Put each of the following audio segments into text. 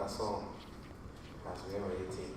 another song as we are waiting.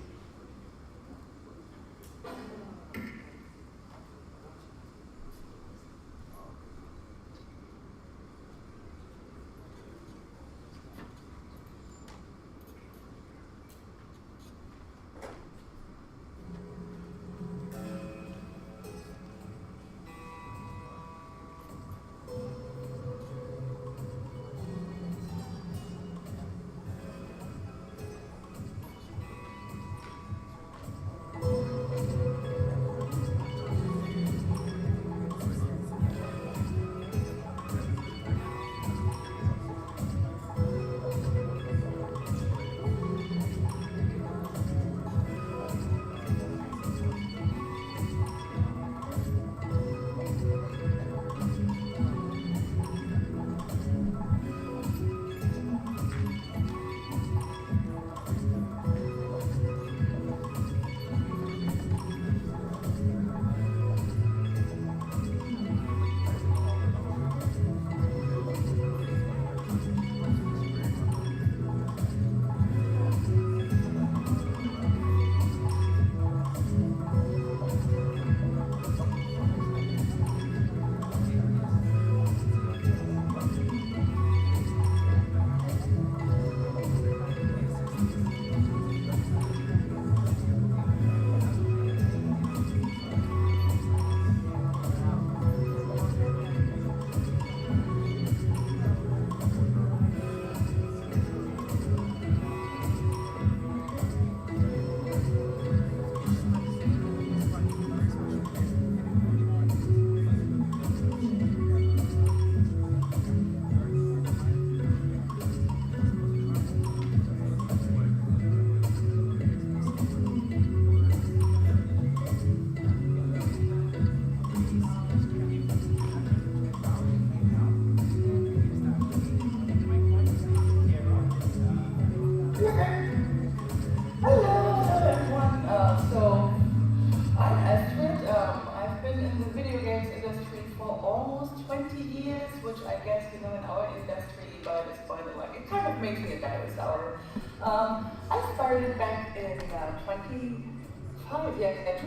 I started back in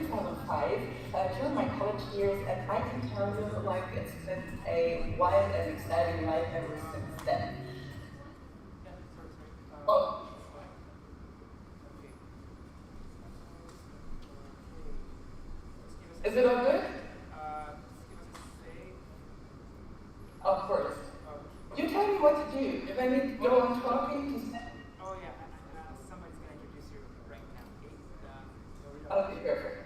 2005 during my college years, and I can tell you, like, it's been a wild and exciting life ever since then. Oh. Is it all good? Of course. You tell me what to do. If I need to go on talking, to somebody's going to introduce you right now. Okay, perfect.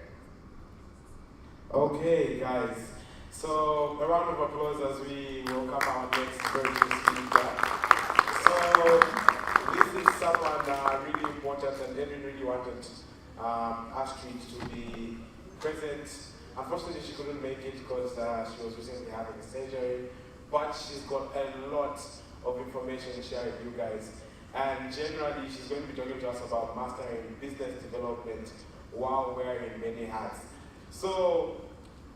Okay, guys. So, a round of applause as we welcome our next virtual speaker. So, this is someone really important, and Edwin really wanted Astrid to be present. Unfortunately, she couldn't make it because she was recently having a surgery, but she's got a lot of information to share with you guys. And generally, she's going to be talking to us about mastering business development while wearing many hats. So,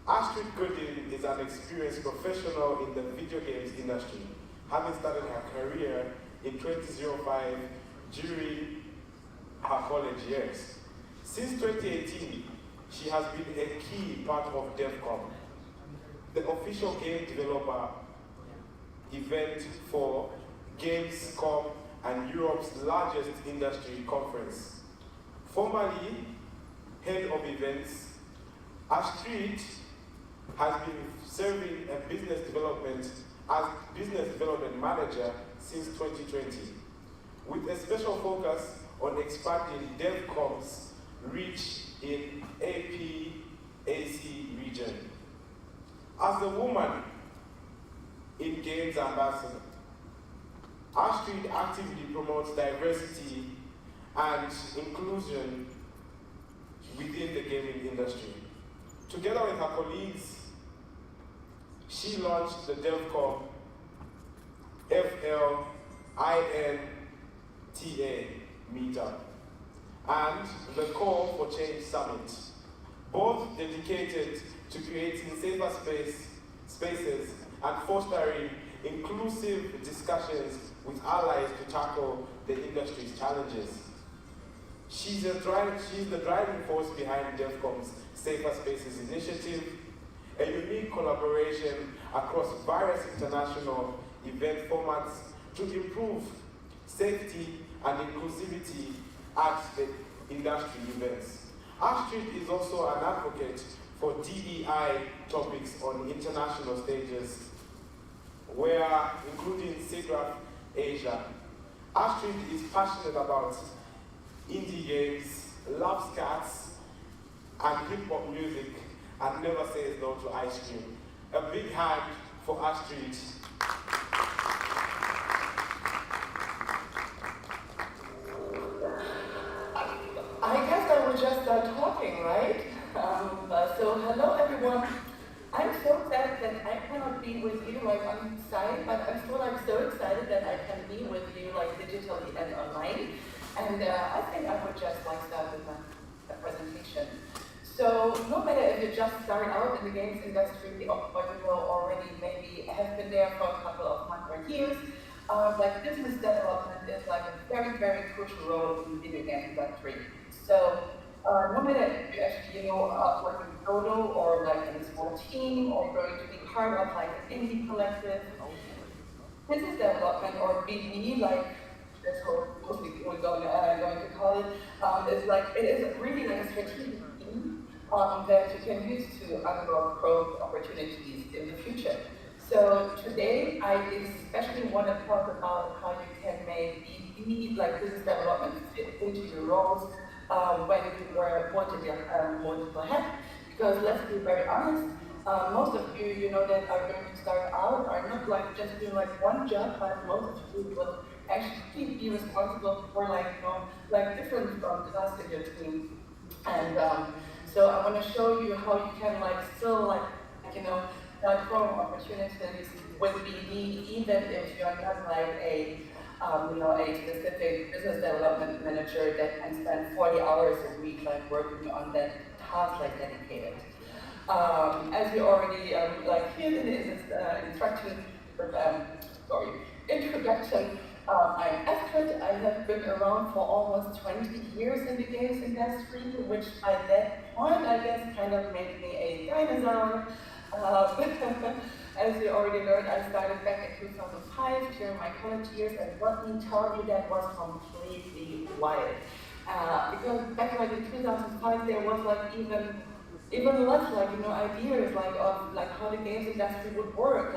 Astrid Godin is an experienced professional in the video games industry, having started her career in 2005 during her college years. Since 2018, she has been a key part of DevCon, the official game developer event for Gamescom and Europe's largest industry conference. Formerly head of events, Astrid has been serving as business development manager since 2020, with a special focus on expanding DevCom's reach in APAC region. As the woman in Games Ambassador, Astrid actively promotes diversity and inclusion within the gaming industry. Together with her colleagues, she launched the DevCom FLINTA meetup and the Call for Change Summit, both dedicated to creating safer spaces and fostering inclusive discussions with allies to tackle the industry's challenges. She's the driving force behind DEFCON's Safer Spaces initiative, a unique collaboration across various international event formats to improve safety and inclusivity at the industry events. Astrid is also an advocate for DEI topics on international stages, including SIGGRAPH Asia. Astrid is passionate about indie games, loves cats, and hip-hop music, and never says no to ice cream. A big hand for Astrid. I guess I will just start talking, right? So hello everyone. I'm so sad that I cannot be with you like on site, but I'm still like so excited that I can be with you like digitally and online. And I think I would just like start with my presentation. So no matter if you just start out in the games industry or you already maybe have been there for a couple of months or years, like business development is like a very, very crucial role in the video game industry. So no matter if you actually, working solo or like in a small team or going to be part of like an indie collective, business development or BD, like that's what mostly we're going to call it, is like, it is really like a strategic team that you can use to unlock growth opportunities in the future. So today, I especially want to talk about how you can make BD, like business development, fit into your roles when you wear multiple hats. Because let's be very honest, most of you, that are going to start out are not like just doing like one job, but most of you will actually be responsible for like different tasks in your team. And so I want to show you how you can still grow opportunities with BD, even if you're not like a specific business development manager that can spend 40 hours a week working on that task dedicated. As we already heard in this introduction, I'm Astrid. I have been around for almost 20 years in the games industry, which by that point, I guess, kind of made me a dinosaur. As you already learned, I started back in 2005 during my college years, and let me tell you, that was completely wild. Because back in 2005, there was even less ideas of how the games industry would work.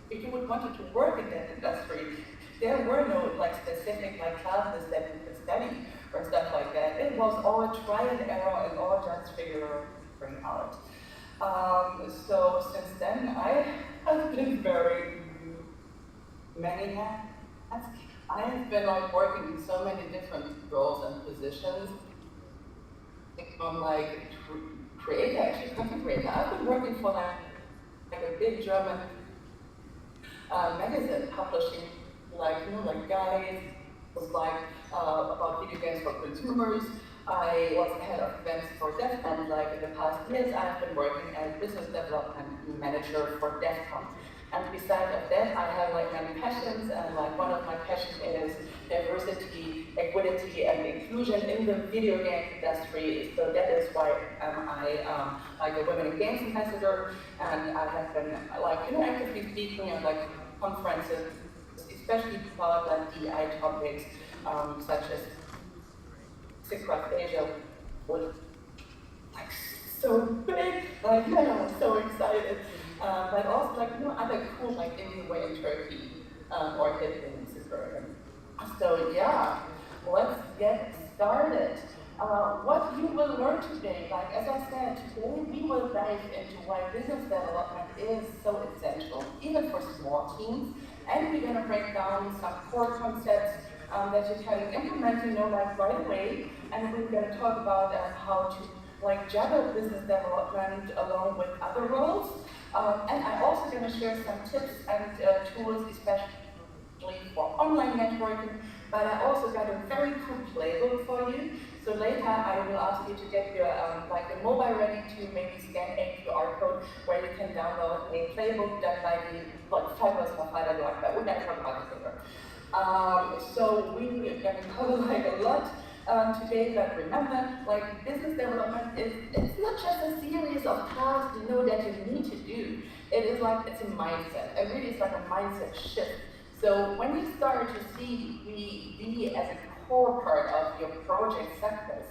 If you would wanted to work in that industry, there were no specific classes that you could study or stuff like that. It was all trial and error and all just figuring out. So since then, I have been very many hats. I have been working in so many different roles and positions. From creator, actually content creator. I've been working for a big German magazine publishing guides, was about video games for consumers. I was head of events for DEFCON. In the past years, I've been working as business development manager for DEFCON. And besides of that, I have many passions, and one of my passions is diversity, equity, and inclusion in the video game industry. So that is why I a Women in Games ambassador, and I have been actively speaking at conferences, especially about DEI topics such as SIGGRAPH Asia was so big, I'm so excited. But also other cool indie way in Turkey or hit in SIGGRAPH. So yeah, let's get started. What you will learn today, as I said, today we will dive into why business development is so essential, even for small teams, and we're going to break down some core concepts that you can implement, right away, and we're going to talk about how to juggle business development along with other roles. And I'm also going to share some tips and tools, especially for online networking, but I also got a very cool playbook for you. So later I will ask you to get your like a mobile ready to maybe scan a QR code where you can download a playbook done by the fabulous Mafada Dwaka. We're going to talk about this later. So we're going to cover like a lot today, but remember, like business development it's not just a series of tasks you know that you need to do. It is like it's a mindset. It really is like a mindset shift. So when you start to see BD as a core part of your project sectors,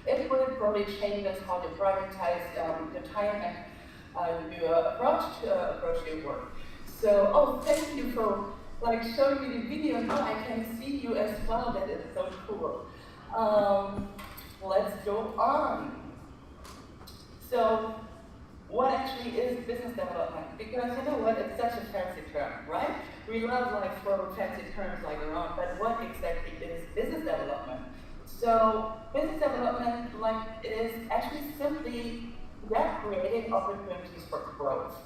it will probably change how you prioritize your time and your approach your work. So, oh, thank you for like showing me the video. Now I can see you as well. That is so cool. Let's go on. So, what actually is business development? Because you know what, it's such a fancy term, right? We love like throwing fancy terms like around, but what exactly is business development? So business development is actually simply creating opportunities for growth.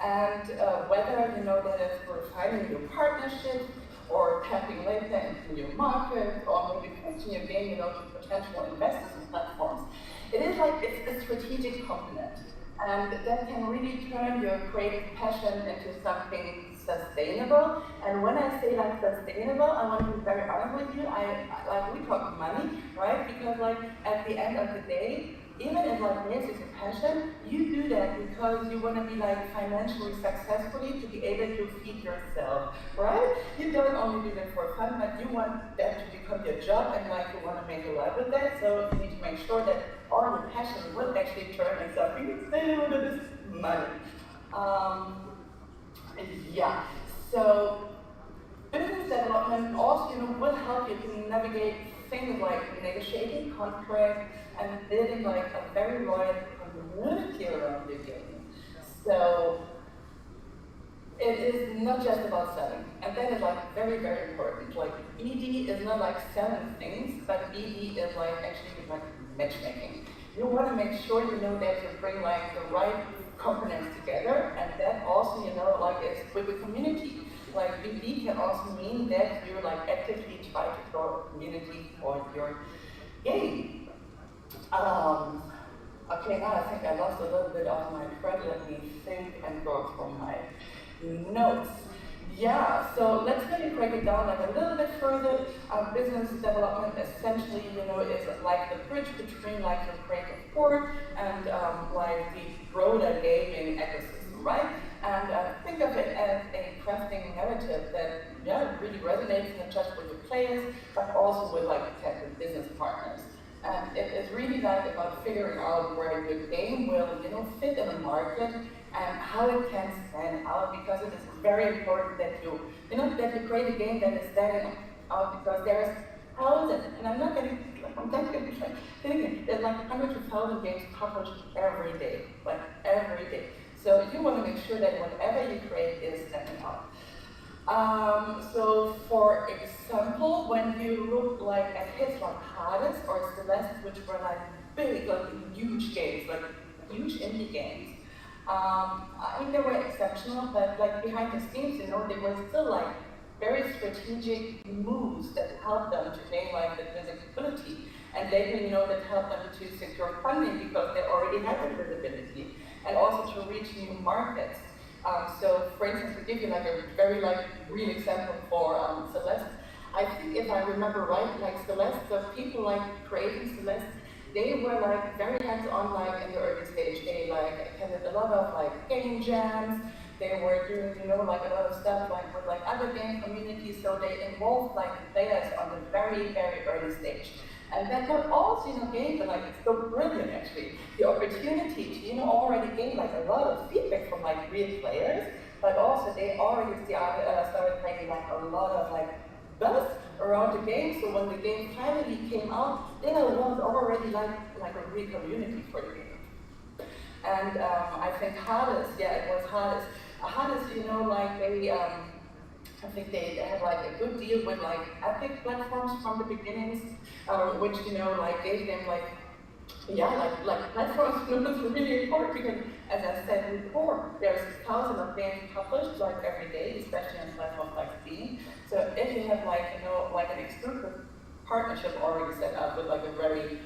And whether you know that it's for finding new partnerships or tapping later into new markets or maybe pitching your game to potential investors and platforms, it is like it's a strategic component. And that can really turn your creative passion into something sustainable. And when I say like sustainable, I want to be very honest with you. We talk money, right? Because like at the end of the day, even if like yes, it's a passion, you do that because you want to be like financially successfully to be able to feed yourself, right? You don't only do that for fun, but you want that to become your job and like you want to make a life with that. So you need to make sure that all your passion will actually turn into something sustainable that is money. Yeah. So business development also will help you to navigate things like negotiating contracts and building like a very loyal community around the game. So it is not just about selling, and that is like very, very important. Like BD is not like selling things, but BD is like actually like matchmaking. You want to make sure that you bring like the right components together, and that also like is with the community. Like BD can also mean that you like actively try to grow a community for your game. Okay, now I think I lost a little bit of my thread. Let me think and go from my notes. Yeah, so let's maybe break it down like a little bit further. Business development essentially, is like the bridge between like your creative core and like the broader gaming ecosystem, right? And think of it as a crafting narrative that really resonates not just with the players, but also with like potential business partners. And it is really like about figuring out where your game will, fit in the market and how it can stand out, because it is very important that you create a game that is standing out, because there's thousands, and I'm not going to try thinking, there's like hundreds of thousands of games published every day, like every day. So you want to make sure that whatever you create is standing out. So for example, when you look like at hits like Hades or Celeste, which were like big, like huge games, like huge indie games, I mean they were exceptional, but like behind the scenes, they were still like very strategic moves that helped them to gain like the visibility, and later that helped them to secure funding because they already had the visibility, and also to reach new markets. So, for instance, to give you like a very real example for Celeste, I think if I remember right, like Celeste, the people like creating Celeste, they were like very hands-on like in the early stage. They like attended a lot of like game jams. They were doing like a lot of stuff like with like other game communities. So they involved like the players on the very, very early stage. And that got also, gained, like, it's so brilliant actually, the opportunity to, already gain like a lot of feedback from like real players, but also they already started making like a lot of like buzz around the game. So when the game finally came out, there was already like a real community for the game. And I think Hades, it was Hades. Hades, like they, I think they had like a good deal with like Epic platforms from the beginnings, which like gave them like platforms was really important, because as I said before, there's thousands of games published like every day, especially on platforms like Steam. So if you have like, like an exclusive partnership already set up with like a very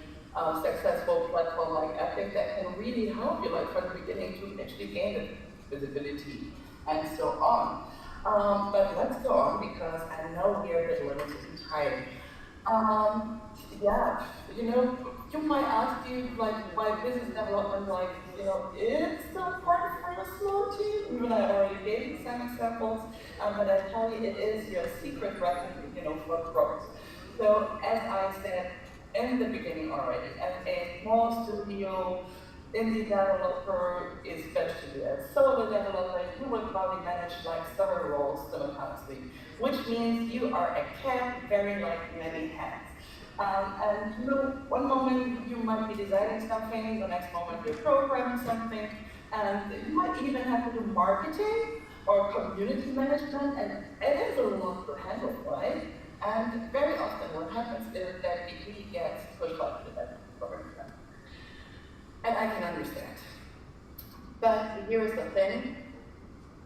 successful platform like Epic that can really help you like from the beginning to actually gain the visibility and so on. But let's go on because I know we are a bit limited in time. Yeah, you might ask you like why business development is so important for a small team. Even I already gave you some examples, but I tell you it is your secret weapon, for growth. So as I said in the beginning already, as a small studio, indie developer, especially a solo developer, you will probably manage like several roles simultaneously, which means you are a cat wearing like many hats. And one moment you might be designing something, the next moment you're programming something, and you might even have to do marketing or community management, and it is a lot to handle, right? And very often what happens is that degree gets pushed off to that program. And I can understand. But here's the thing.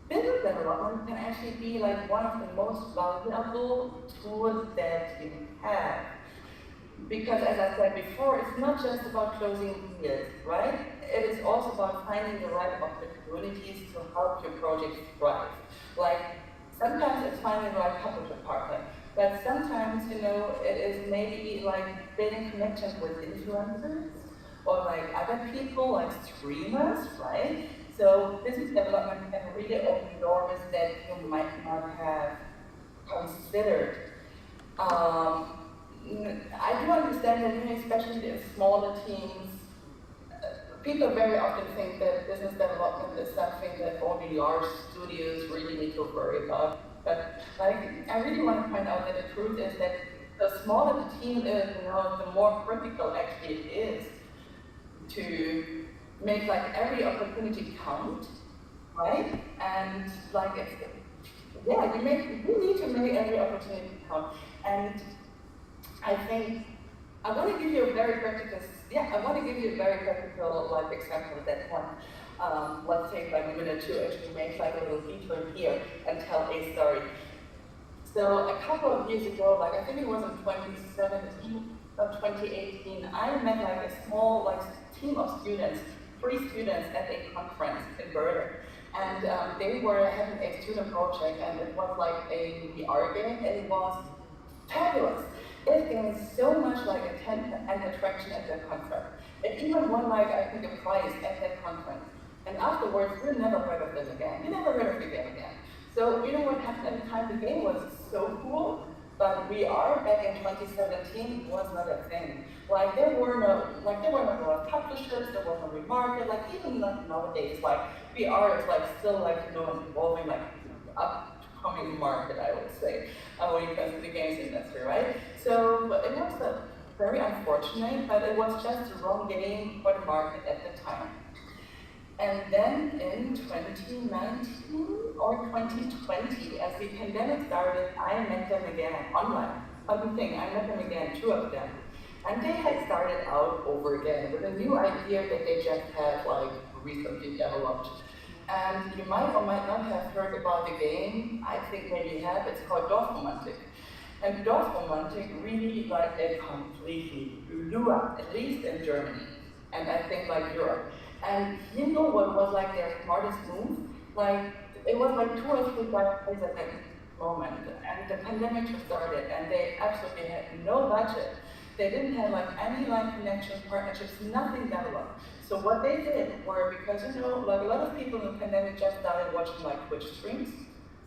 Business development can actually be like one of the most valuable tools that you have. Because as I said before, it's not just about closing deals, right? It is also about finding the right opportunities to help your project thrive. Like, sometimes it's finding the right publisher partner, but sometimes, it is maybe like building connections with influencers, or like other people, like streamers, right? So business development can really open doors that you might not have considered. I do understand that, especially in smaller teams, people very often think that business development is something that only large studios really need to worry about. But I really want to point out that the truth is that the smaller the team is, the more critical actually it is to make like every opportunity count, right? And like you need to make every opportunity count. And I think I want to give you a very practical like example of that one. Let's take like a minute to actually make like a little detour here and tell a story. So a couple of years ago, like I think it was in 2017 or 2018, I met like a small like team of students, 3 students at a conference in Berlin. And they were having a student project, and it was like a VR game, and it was fabulous. It gained so much like attention and attraction at that conference. It even won like I think a prize at that conference. And afterwards, we never heard of them again. We never heard of the game again. So you know what happened at the time? The game was so cool, but VR back in 2017 was not a thing. Like there were no a lot of publishers, there was no market. Like even like nowadays, like VR is like still like evolving like upcoming market, I would say, when it comes to the games industry, right? So it was very unfortunate, but it was just the wrong game for the market at the time. And then in 2019 or 2020, as the pandemic started, I met them again online. Funny thing, I met them again, 2 of them. And they had started out over again with a new idea that they just had like recently developed. And you might or might not have heard about the game. I think maybe you have. It's called Dorfromantik. And Dorfromantik really like it completely blew up, at least in Germany, and I think like Europe. And you know what was like their smartest move? Like it was like 2 or 3 guys at that moment, and the pandemic just started, and they absolutely had no budget. They didn't have like any like connections, partnerships, nothing developed. So what they did were, because like a lot of people in the pandemic just started watching like Twitch streams.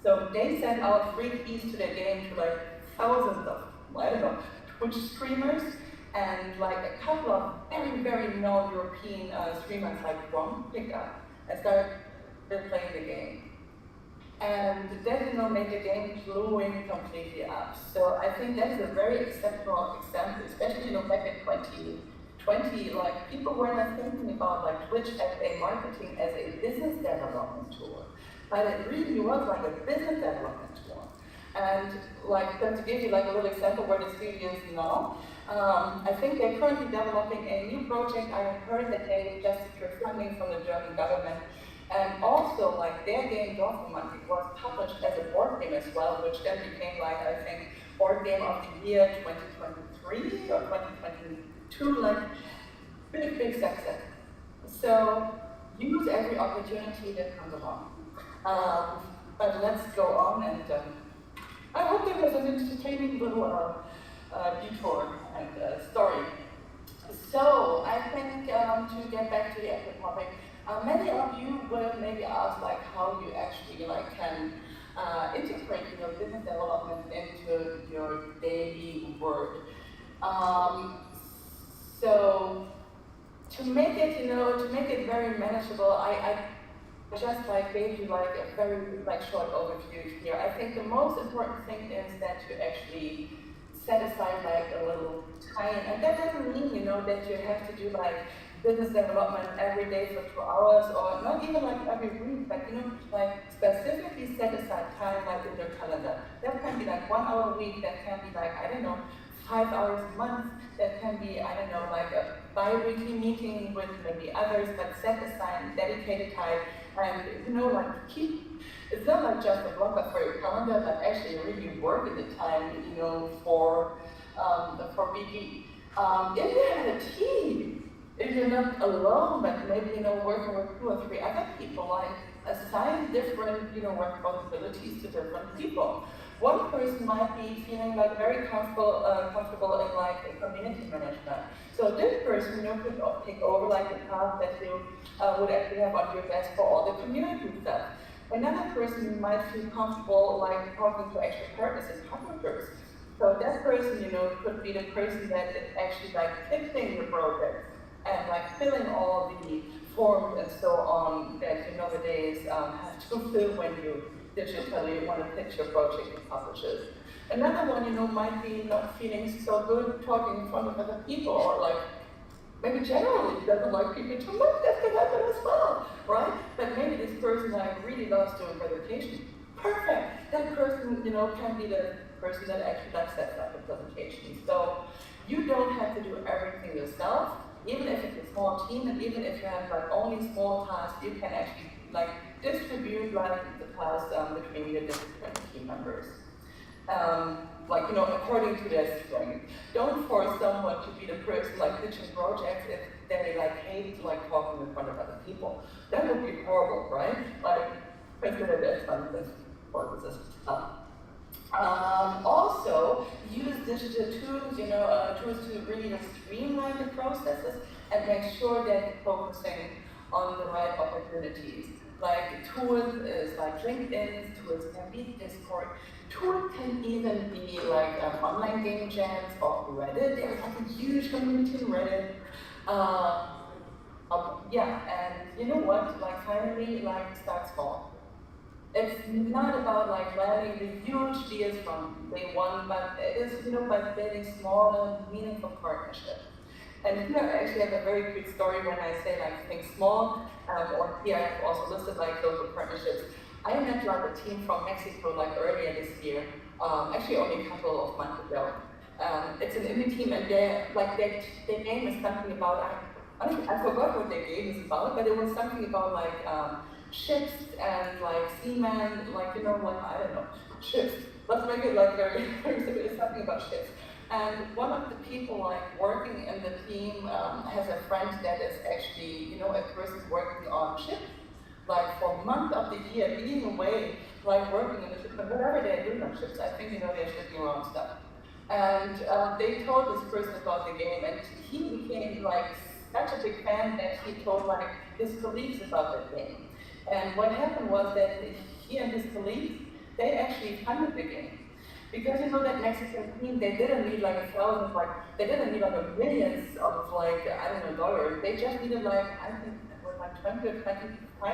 So they sent out free keys to their game to like thousands of, Twitch streamers, and like a couple of very, very known European streamers like Rom picked up and started playing the game. And that made the game blowing completely up. So I think that's a very exceptional example, especially back in 2020, like people were not thinking about like Twitch as a marketing, as a business development tool. But it really was like a business development tool. And like just to give you like a little example where the studio is now, I think they're currently developing a new project. I heard that they just secured funding from the German government, And also, like, their game, Golf Romantic, was published as a board game as well, which then became, like, I think, Board Game of the Year 2023 or 2022, like, big success. So, use every opportunity that comes along. But let's go on, and I hope there was an entertaining little detour and story. So, I think to get back to the actual topic, many of you will maybe ask like how you actually like can integrate business development into your daily work. So to make it to make it very manageable, I just like gave you like a very like short overview here. I think the most important thing is that you actually set aside like a little time, and that doesn't mean that you have to do like business development every day for 2 hours, or not even like every week, but like specifically set aside time like in your calendar. That can be like 1 hour a week, that can be like, I don't know, 5 hours a month, that can be, I don't know, like a bi-weekly meeting with maybe others, but set aside dedicated time, and like keep, it's not like just a blocker for your calendar, but actually really work in the time, for BD. If you have a team, if you're not alone, but maybe working with 2 or 3 other people, like assign different responsibilities to different people. One person might be feeling like very comfortable in like community management. So this person could take over like the task that you would actually have on your desk for all the community stuff. Another person might feel comfortable like talking to actual partners and publishers. So that person could be the person that is actually like fixing the project and like filling all the forms and so on that you nowadays have to fill when you digitally want to pitch your project to publishers. Another one, might be not feeling so good talking in front of other people, or like maybe generally doesn't like people too much. That can happen as well, right? But maybe this person like really loves doing presentations. Perfect. That person, can be the person that actually like sets up the presentation. So you don't have to do everything yourself. Even if it's a small team, and even if you have like only small tasks, you can actually like distribute like the tasks between your different team members. According to their strength. Don't force someone to be the person like pitching projects if they like hate like talking in front of other people. That would be horrible, right? Like consider that fun purposes. Also, use digital tools, tools to really like, streamline the processes and make sure that you're focusing on the right opportunities. Like tools is like LinkedIn, tools can be Discord, tools can even be like online game jams or Reddit. There's like a huge community on Reddit. And you know what? Like finally, like start small. It's not about like landing the huge deals from day one, but it is by building small and meaningful partnerships. And here I actually have a very quick story when I say like think small, or here I've also listed like local partnerships. I met like a team from Mexico like earlier this year, actually only a couple of months ago. It's an indie team, and their game is something about, I forgot what their game is about, but it was something about like ships and like seamen, like I don't know, ships. Let's make it like very it's something about ships. And one of the people like working in the team has a friend that is actually, a person working on ships, like for months of the year, being away, like working in the ship, but whatever they're doing on ships, I think they're shipping around stuff. And they told this person about the game, and he became like such a big fan that he told like his colleagues about the game. And what happened was that he and his colleagues, they actually funded the game. Because that Mexican team, they didn't need like they didn't need like millions of like, I don't know, dollars. They just needed like, I think it was like $20,000 or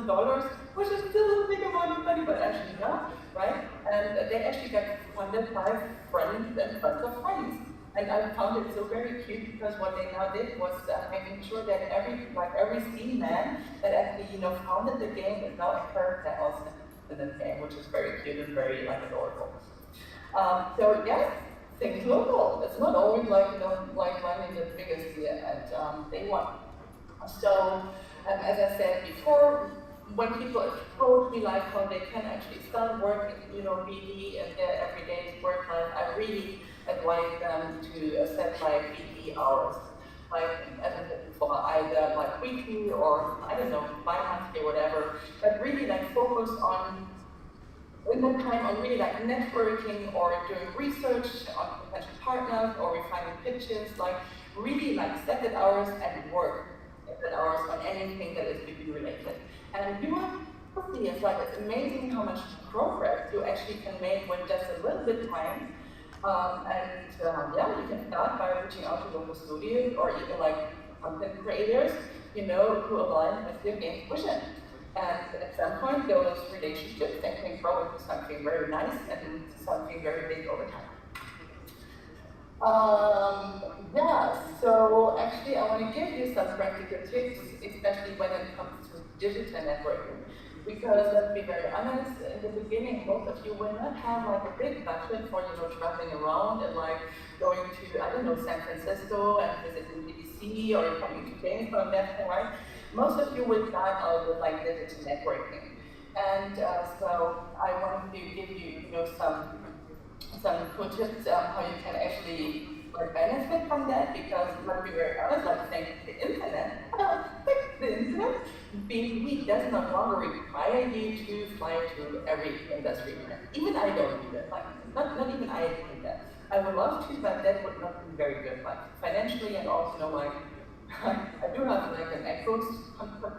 $25,000, which is still a big amount of money, but actually not, right? And they actually got funded by friends and friends of friends. And I found it so very cute because what they now did was making sure that every scene man that actually founded the game is now a character also in the game, which is very cute and very like adorable. So yes, think local. It's not always like like finding the biggest here at day one. So as I said before, when people approach me like how they can actually start working, BD in their everyday work life, I really advise them to set like BD hours. Like, as I said before, either like weekly or, I don't know, bi-monthly or whatever, but really like focus on, in that time, on really like networking or doing research on potential partners or refining pitches, like really like set the hours and work set hours on anything that is BD related. And you will see, it's amazing how much progress you actually can make with just a little bit of time. Yeah, you can start by reaching out to local studios or even like content creators, who align with your game's vision. And at some point, those relationships can grow into something very nice and something very big over time. Yeah, so actually I want to give you some practical tips, especially when it comes to digital networking. Because let's be very honest, in the beginning, most of you will not have like a big budget for, traveling around and like going to, I don't know, San Francisco and visiting BBC or coming to games from that point, right? Most of you will start out with like digital networking. And so I want to give you, some cool tips how you can actually benefit from that, because let's be very honest, like saying the internet, being weak does not longer require you to fly to every industry. Even I don't do that. Like not even I do that. I would love to, but that would not be very good, like financially, and also I do have like an echoes,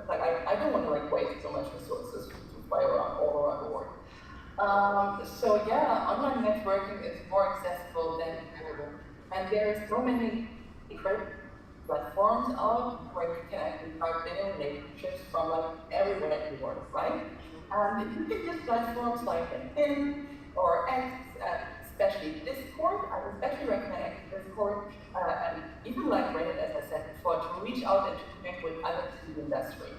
like I don't want to waste so much resources to fly around all around the world. So yeah, online networking is more accessible than ever. And there are so many different platforms out where you can actually start building relationships from everywhere in the world, right? And you can use platforms like LinkedIn or X, especially Discord. I would especially recommend Discord, and even Reddit, as I said before, to reach out and to connect with others in the industry.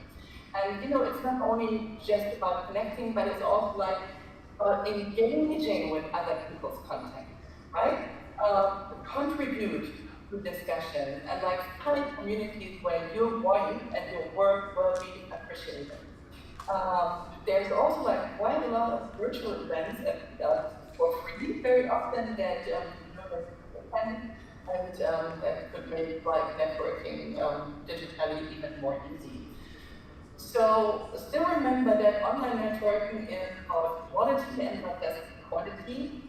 And it's not only just about connecting, but it's also engaging with other people's content, right? Contribute to discussion and find communities where your voice and your work will be appreciated. There's also quite a lot of virtual events for free very often that attend, and that could make networking digitally even more easy. So still remember that online networking is about quality and not just quantity.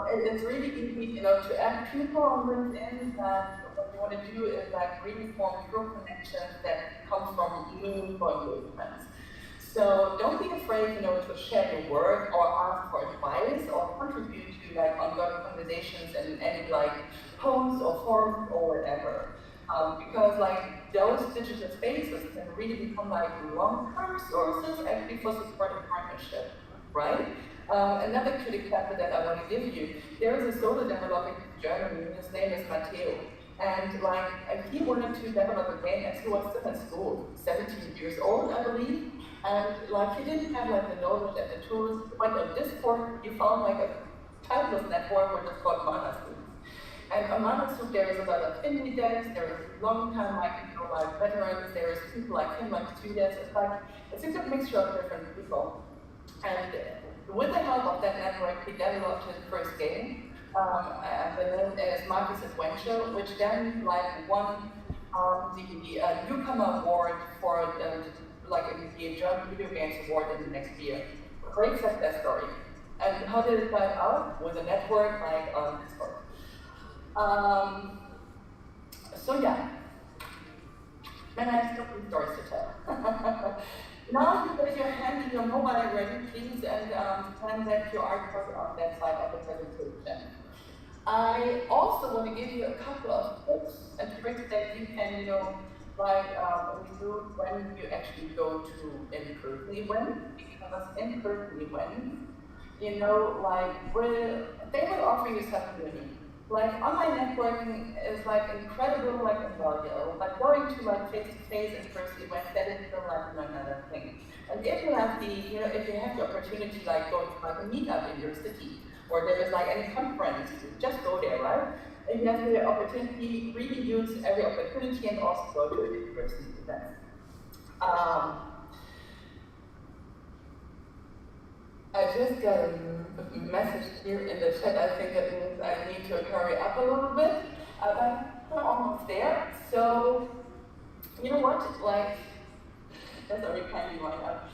It's really easy, to add people on LinkedIn, that what you want to do is really form true connections that come from meaningful engagements. So don't be afraid, to share your work or ask for advice or contribute to ongoing conversations in any posts or forums or whatever. Because those digital spaces can really become long-term sources actually for supporting partnership, right? Another good example that I want to give you, there is a solo developer in Germany, his name is Matteo. And he wanted to develop a game as he was still in school, 17 years old, I believe. And he didn't have the knowledge and the tools. He went on Discord, he found a timeless network which is called Mana Students. And on Mana Students there is a lot of indie devs, there is long-time veterans, there is people like him, students. It's a good mixture of different people. And with the help of that network, he developed his first game. The name is Marcus Adventure, which then won the newcomer award for the German Video Games Award in the next year. Great success story. And how did it start out? With a network on Discord. So yeah, man, I have some stories to tell. Now you put your hand in your mobile ready, please, and send that QR code on that side of the presentation. I also want to give you a couple of tips and tricks that you can, do when you actually go to in-person events, because in-person events, they will offer you something unique. Online networking is incredible, invaluable, but going to face-to-face in-person events, that is still another thing. And if you have if you have the opportunity going to a meetup in your city, or there is any conference, just go there, right? If you have the opportunity, really use every opportunity and also go to in-person events. just got a message here in the chat. I think that means I need to hurry up a little bit. But I'm almost there. So, you know what? Like, that's already kind of going up.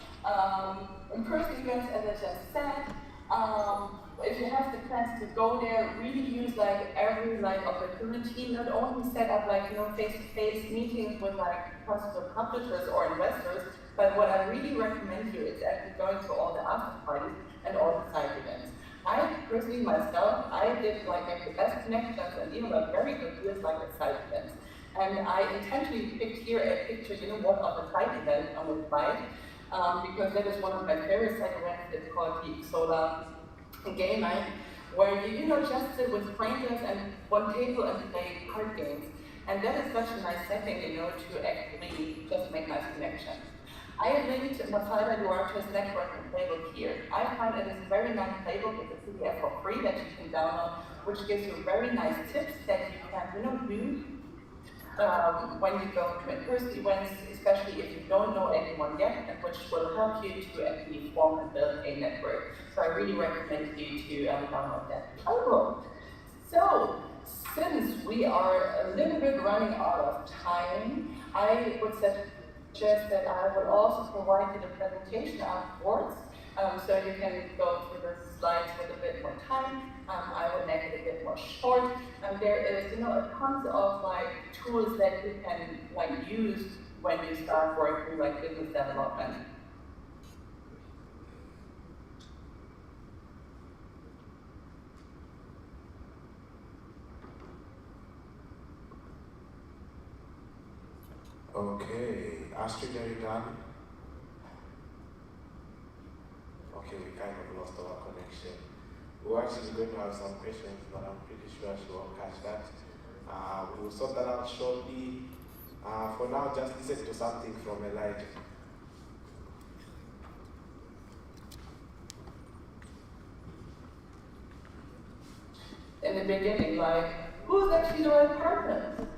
In-person events, as I just said, if you have the plans to go there, really use like every like opportunity. Not only set up like face-to-face meetings with like possible publishers or investors, but what I really recommend you is actually going to all the after parties and all the side events. I personally myself, I did like the best connections and even like very good deals like at side events. And I intentionally picked here a picture, one of the side events on the slide, because that is one of my favorite side events. It's called the Solar Game Night, where you just sit with strangers and one table and play card games. And that is such a nice setting, to actually just make nice connections. I have linked Mafalda Duarte's networking playbook here. I find it is a very nice playbook. It's a PDF for free that you can download, which gives you very nice tips that you can, do when you go to in-person events, especially if you don't know anyone yet, and which will help you to actually form and build a network. So I really recommend you to download that playbook. So, since we are a little bit running out of time, I would suggest that I will also provide you the presentation afterwards, so you can go through the slides with a bit more time. I will make it a bit more short. There is, a tons of tools that you can use when you start working business development. Okay, Astrid, are you done? Okay, we kind of lost our connection. We're actually going to have some questions, but I'm pretty sure she won't catch that. We will sort that out shortly. For now, just listen to something from Elijah. In the beginning, who's actually the right partner?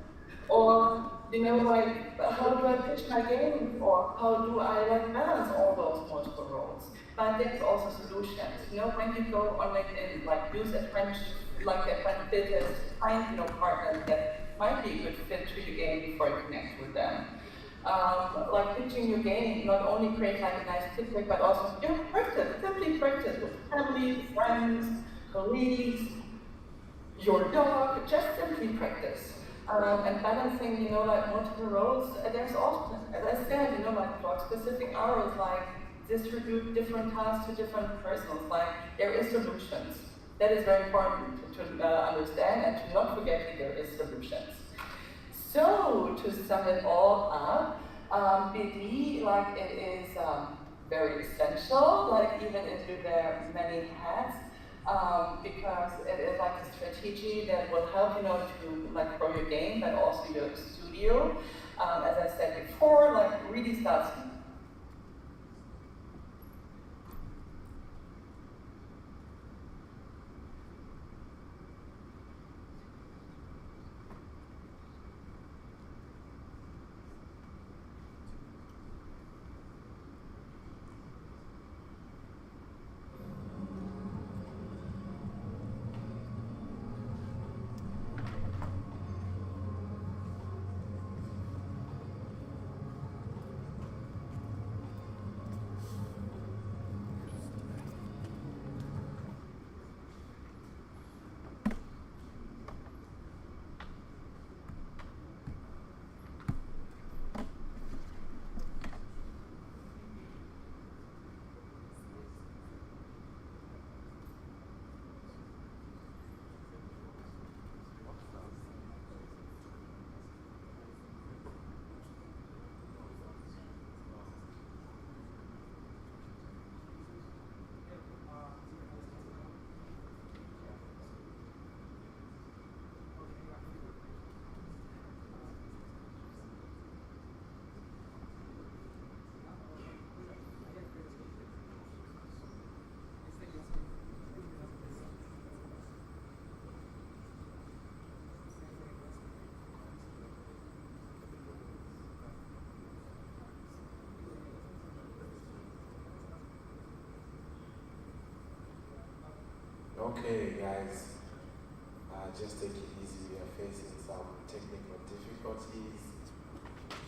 Or, how do I pitch my game? Or how do I balance all those multiple roles? But there's also solutions. When you go on LinkedIn, use a French, a French business, find, partners that might be a good fit to your game before you connect with them. Pitching your game, not only create a nice pitch, but also, practice, simply practice with family, friends, colleagues, your dog, just simply practice. And balancing, multiple roles. There's also, as I said, specific hours, distribute different tasks to different persons. There is solutions. That is very important to understand and to not forget that there is solutions. So, to sum it all up, BD, it is very essential, even into their many hats. Because it is a strategy that will help to grow your game, but also your studio. As I said before, really starts. Okay, guys, just take it easy. We are facing some technical difficulties.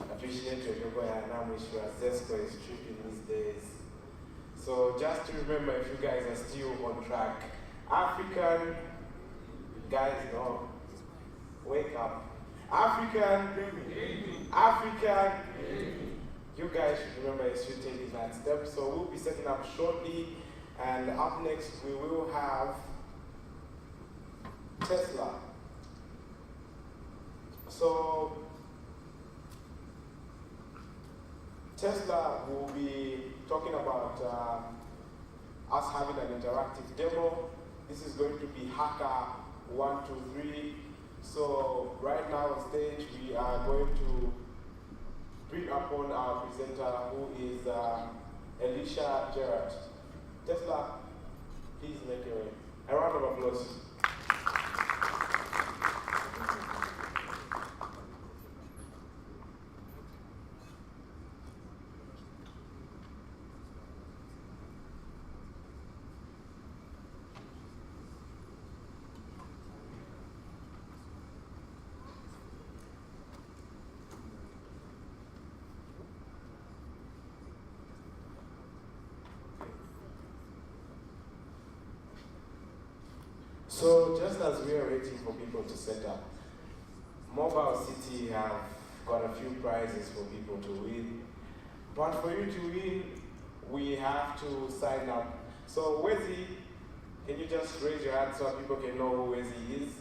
Appreciate your yoga and I'm sure Zesco is tripping these days. So just to remember, if you guys are still on track, African guys, no, wake up. African, you guys should remember you should take that step. So we'll be setting up shortly, and up next we will have Tesla. So Tesla will be talking about us having an interactive demo. This is going to be Hacker 123. So right now on stage we are going to bring upon our presenter, who is Elisha Gerard. Tesla, please make your way. A round of applause. So just as we are waiting for people to set up, Mobile City have got a few prizes for people to win. But for you to win, we have to sign up. So Wezi, can you just raise your hand so people can know who Wezi is?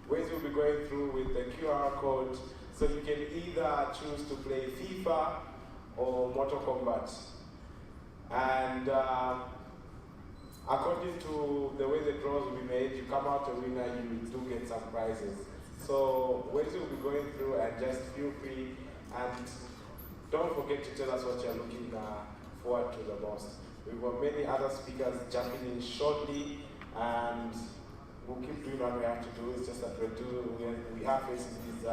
Wezi will be going through with the QR code, so you can either choose to play FIFA or Mortal Kombat. And according to the way the draws will be made, you come out a winner, you do get some prizes. So Wezi will be going through, and just feel free, and don't forget to tell us what you're looking forward to the most. We've got many other speakers jumping in shortly, and we'll keep doing what we have to do. It's just that we are facing these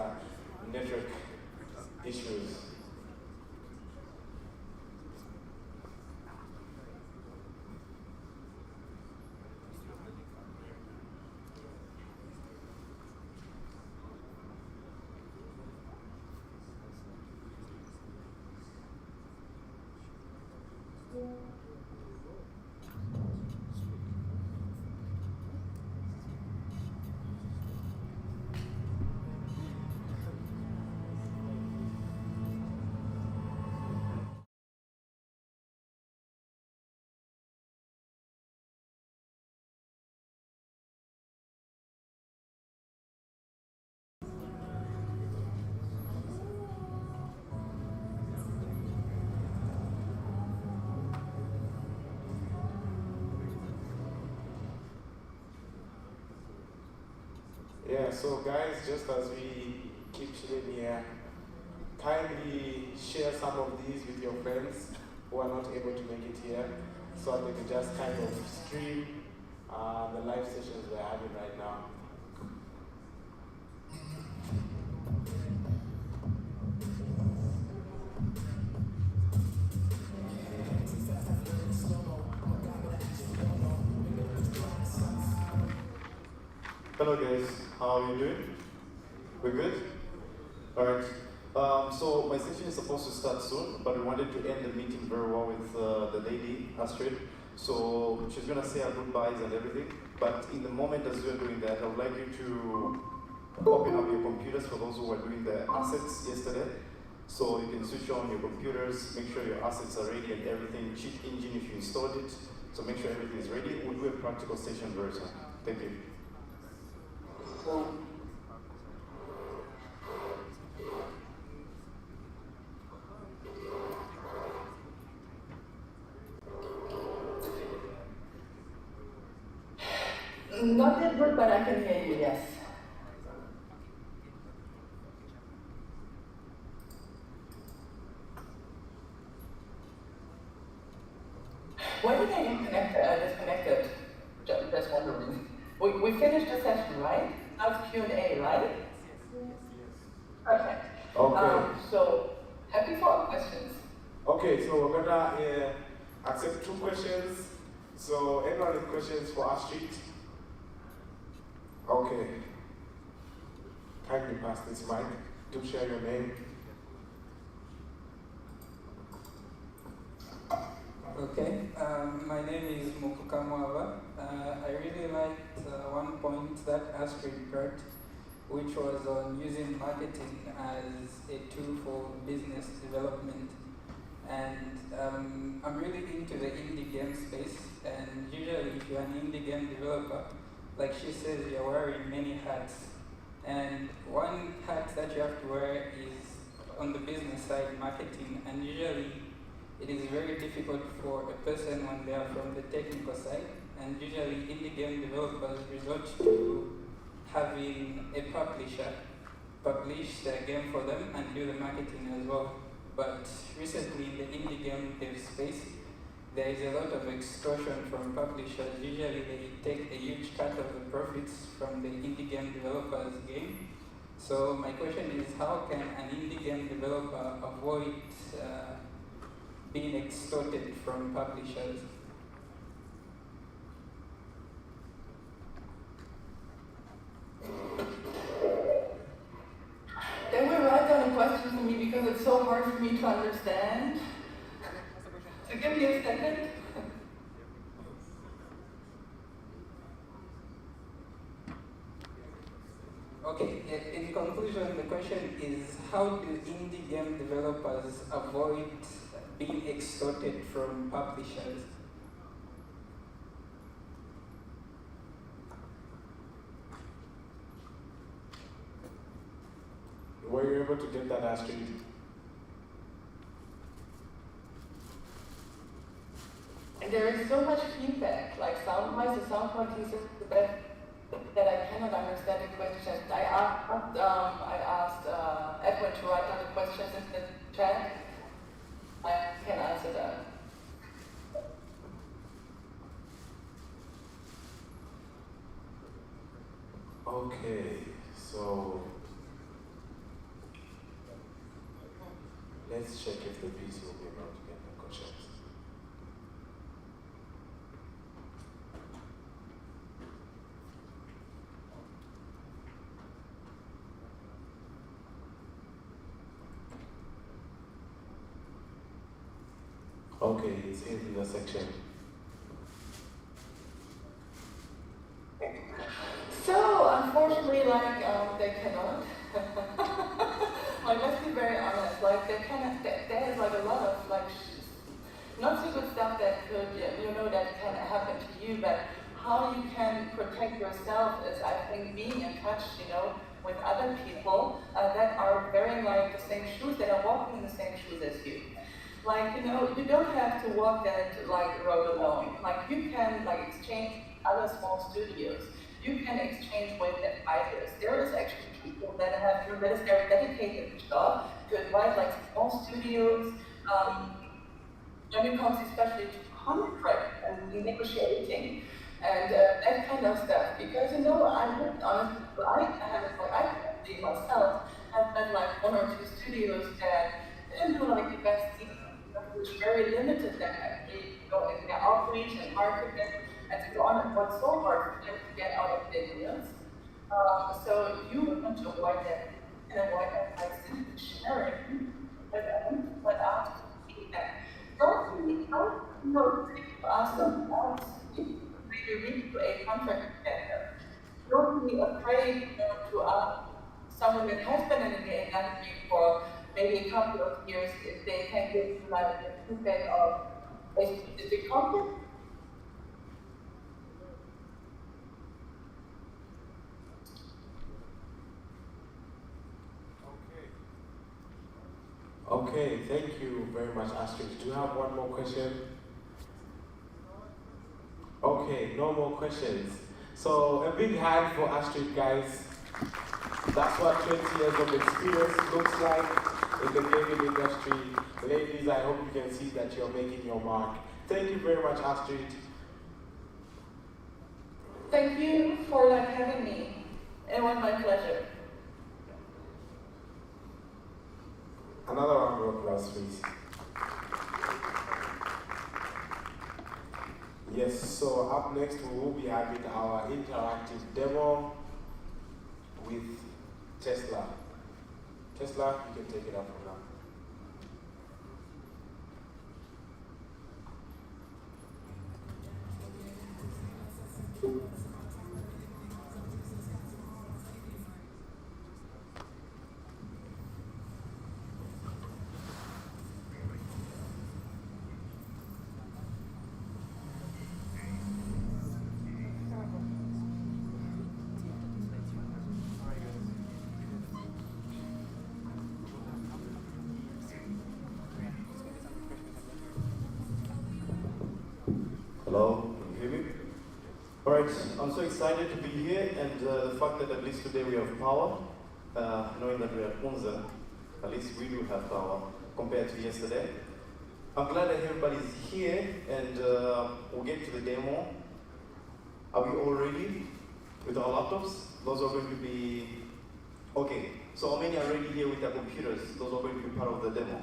network issues. Yeah, so guys, just as we keep chilling here, kindly share some of these with your friends who are not able to make it here, so that they can just kind of stream the live sessions we're having right now. Hello guys, how are you doing? We're good? Alright, so my session is supposed to start soon, but we wanted to end the meeting very well with the lady, Astrid. So she's gonna say our goodbyes and everything, but in the moment as you're doing that, I would like you to open up your computers for those who were doing the assets yesterday. So you can switch on your computers, make sure your assets are ready and everything, cheat engine if you installed it, so make sure everything is ready. We'll do a practical session very soon. Thank you. Not that good, but I can hear you, yes. Why did I disconnected? Just wondering. We finished the session, right? Now it's Q&A, right? Okay. Okay. So, happy for our questions. Okay, so we're gonna accept 2 questions. So anyone with questions for Astrid? Okay. Kindly pass this mic to share your name. Okay, my name is Mukuka Mwava. I really liked one point that Astrid brought, which was on using marketing as a tool for business development. And I'm really into the indie game space, and usually if you're an indie game developer, like she says, you're wearing many hats. And one hat that you have to wear is on the business side, marketing, and usually it is very difficult for a person when they are from the technical side, and usually indie game developers resort to having a publisher publish their game for them and do the marketing as well. But recently in the indie game dev space, there is a lot of extortion from publishers. Usually they take a huge cut of the profits from the indie game developer's game. So my question is, how can an indie game developer avoid being extorted from publishers? Can we write down a question for me because it's so hard for me to understand? So give me a second. Okay, in conclusion, the question is, how do indie game developers avoid being extorted from publishers? Were you able to get that, Astrid? And there is so much feedback, like sound-wise, the sound quality is that I cannot understand the question. I asked Edwin to write down the questions in the chat. I can answer that. Okay, so let's check if the PC will be able to get the questions. Okay, it's in the section. So, unfortunately, they cannot. Like, let's be very honest, like, there's like a lot of, like, not so good stuff that could, that can happen to you, but how you can protect yourself is, I think, being in touch, with other people that are wearing, like, the same shoes, that are walking in the same shoes as you. Like, you don't have to walk that, like, road alone. Like, you can, like, exchange other small studios. You can exchange with advisors. There is actually people that have, that is their dedicated job to advise, like, small studios, when it comes especially to contract and negotiating and that kind of stuff. Because, I would honestly, I personally myself have been like one or two studios that didn't do like the best thing, which very limited them actually go in their outreach and marketing and so on, and what's so hard for them to get out of business. So you want to avoid that and avoid that by simply sharing, but ask feedback. Don't ask them else. Maybe reach to a contract together. Don't be afraid to ask someone that has been in the industry for maybe a couple of years if they can give you like a feedback of a specific content. Okay, thank you very much, Astrid. Do you have one more question? Okay, no more questions. So a big hand for Astrid, guys. That's what 20 years of experience looks like in the gaming industry. Ladies, I hope you can see that you're making your mark. Thank you very much, Astrid. Thank you for having me. It was my pleasure. Another round of applause, please. Yes, so up next we will be having our interactive demo with Tesla. Tesla, you can take it up from now. Hello, can you hear me? Alright, I'm so excited to be here, and the fact that at least today we have power, knowing that we are UNZA, at least we do have power compared to yesterday. I'm glad that everybody's here, and we'll get to the demo. Are we all ready with our laptops? Those are going to be... Okay, so how many are ready here with their computers? Those are going to be part of the demo.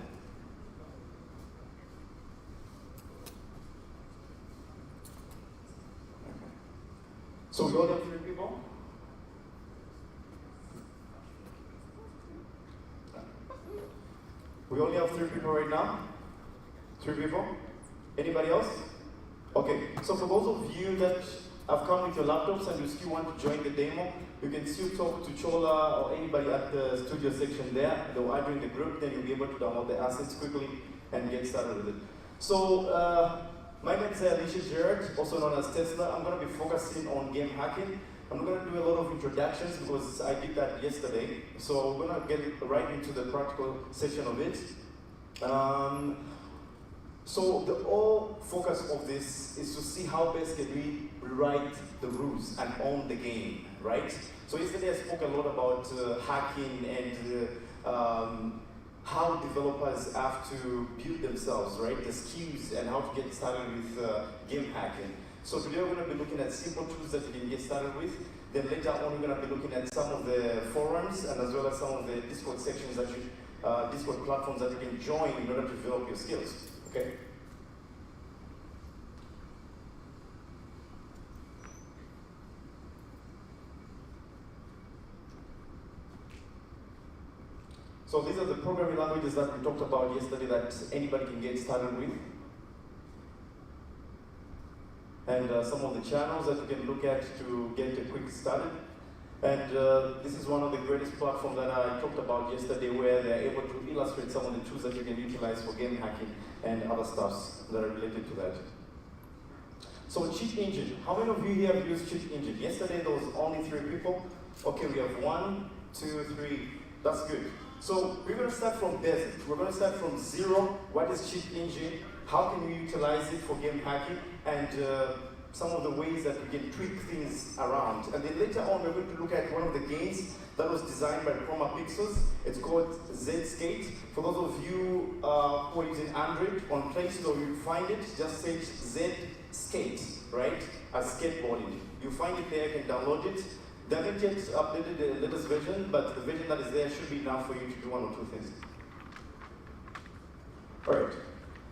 So we all have 3 people? We only have 3 people right now? 3 people? Anybody else? Okay, so for those of you that have come with your laptops and you still want to join the demo, you can still talk to Chola or anybody at the studio section there. They'll add you in the group, then you'll be able to download the assets quickly and get started with it. So, my name is Alicia Gerard, also known as Tesla. I'm going to be focusing on game hacking. I'm not going to do a lot of introductions because I did that yesterday. So we're going to get right into the practical session of it. So the whole focus of this is to see how best can we rewrite the rules and own the game, right? So yesterday I spoke a lot about hacking and how developers have to build themselves, right? The skills and how to get started with game hacking. So today we're going to be looking at simple tools that you can get started with. Then later on we're going to be looking at some of the forums and as well as some of the Discord sections that you, Discord platforms that you can join in order to develop your skills, okay? So these are the programming languages that we talked about yesterday that anybody can get started with. And some of the channels that you can look at to get a quick started. And this is one of the greatest platforms that I talked about yesterday where they're able to illustrate some of the tools that you can utilize for game hacking and other stuffs that are related to that. So Cheat Engine. How many of you here have used Cheat Engine? Yesterday there was only 3 people. Okay, we have 1, 2, 3. That's good. So we're going to start from basics. We're going to start from 0. What is Cheat Engine? How can we utilize it for game hacking? And some of the ways that we can tweak things around. And then later on, we're going to look at one of the games that was designed by Chroma Pixels. It's called Zskate. For those of you who are using Android, on Play Store, you find it. Just search Zskate, right? As skateboarding. You find it there, you can download it. They haven't yet updated the latest version, but the version that is there should be enough for you to do 1 or 2 things. Alright,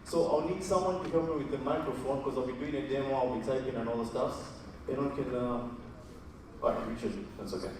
so I'll need someone to help me with the microphone because I'll be doing a demo, I'll be typing and all the stuff. Anyone can, alright, Richard, that's okay.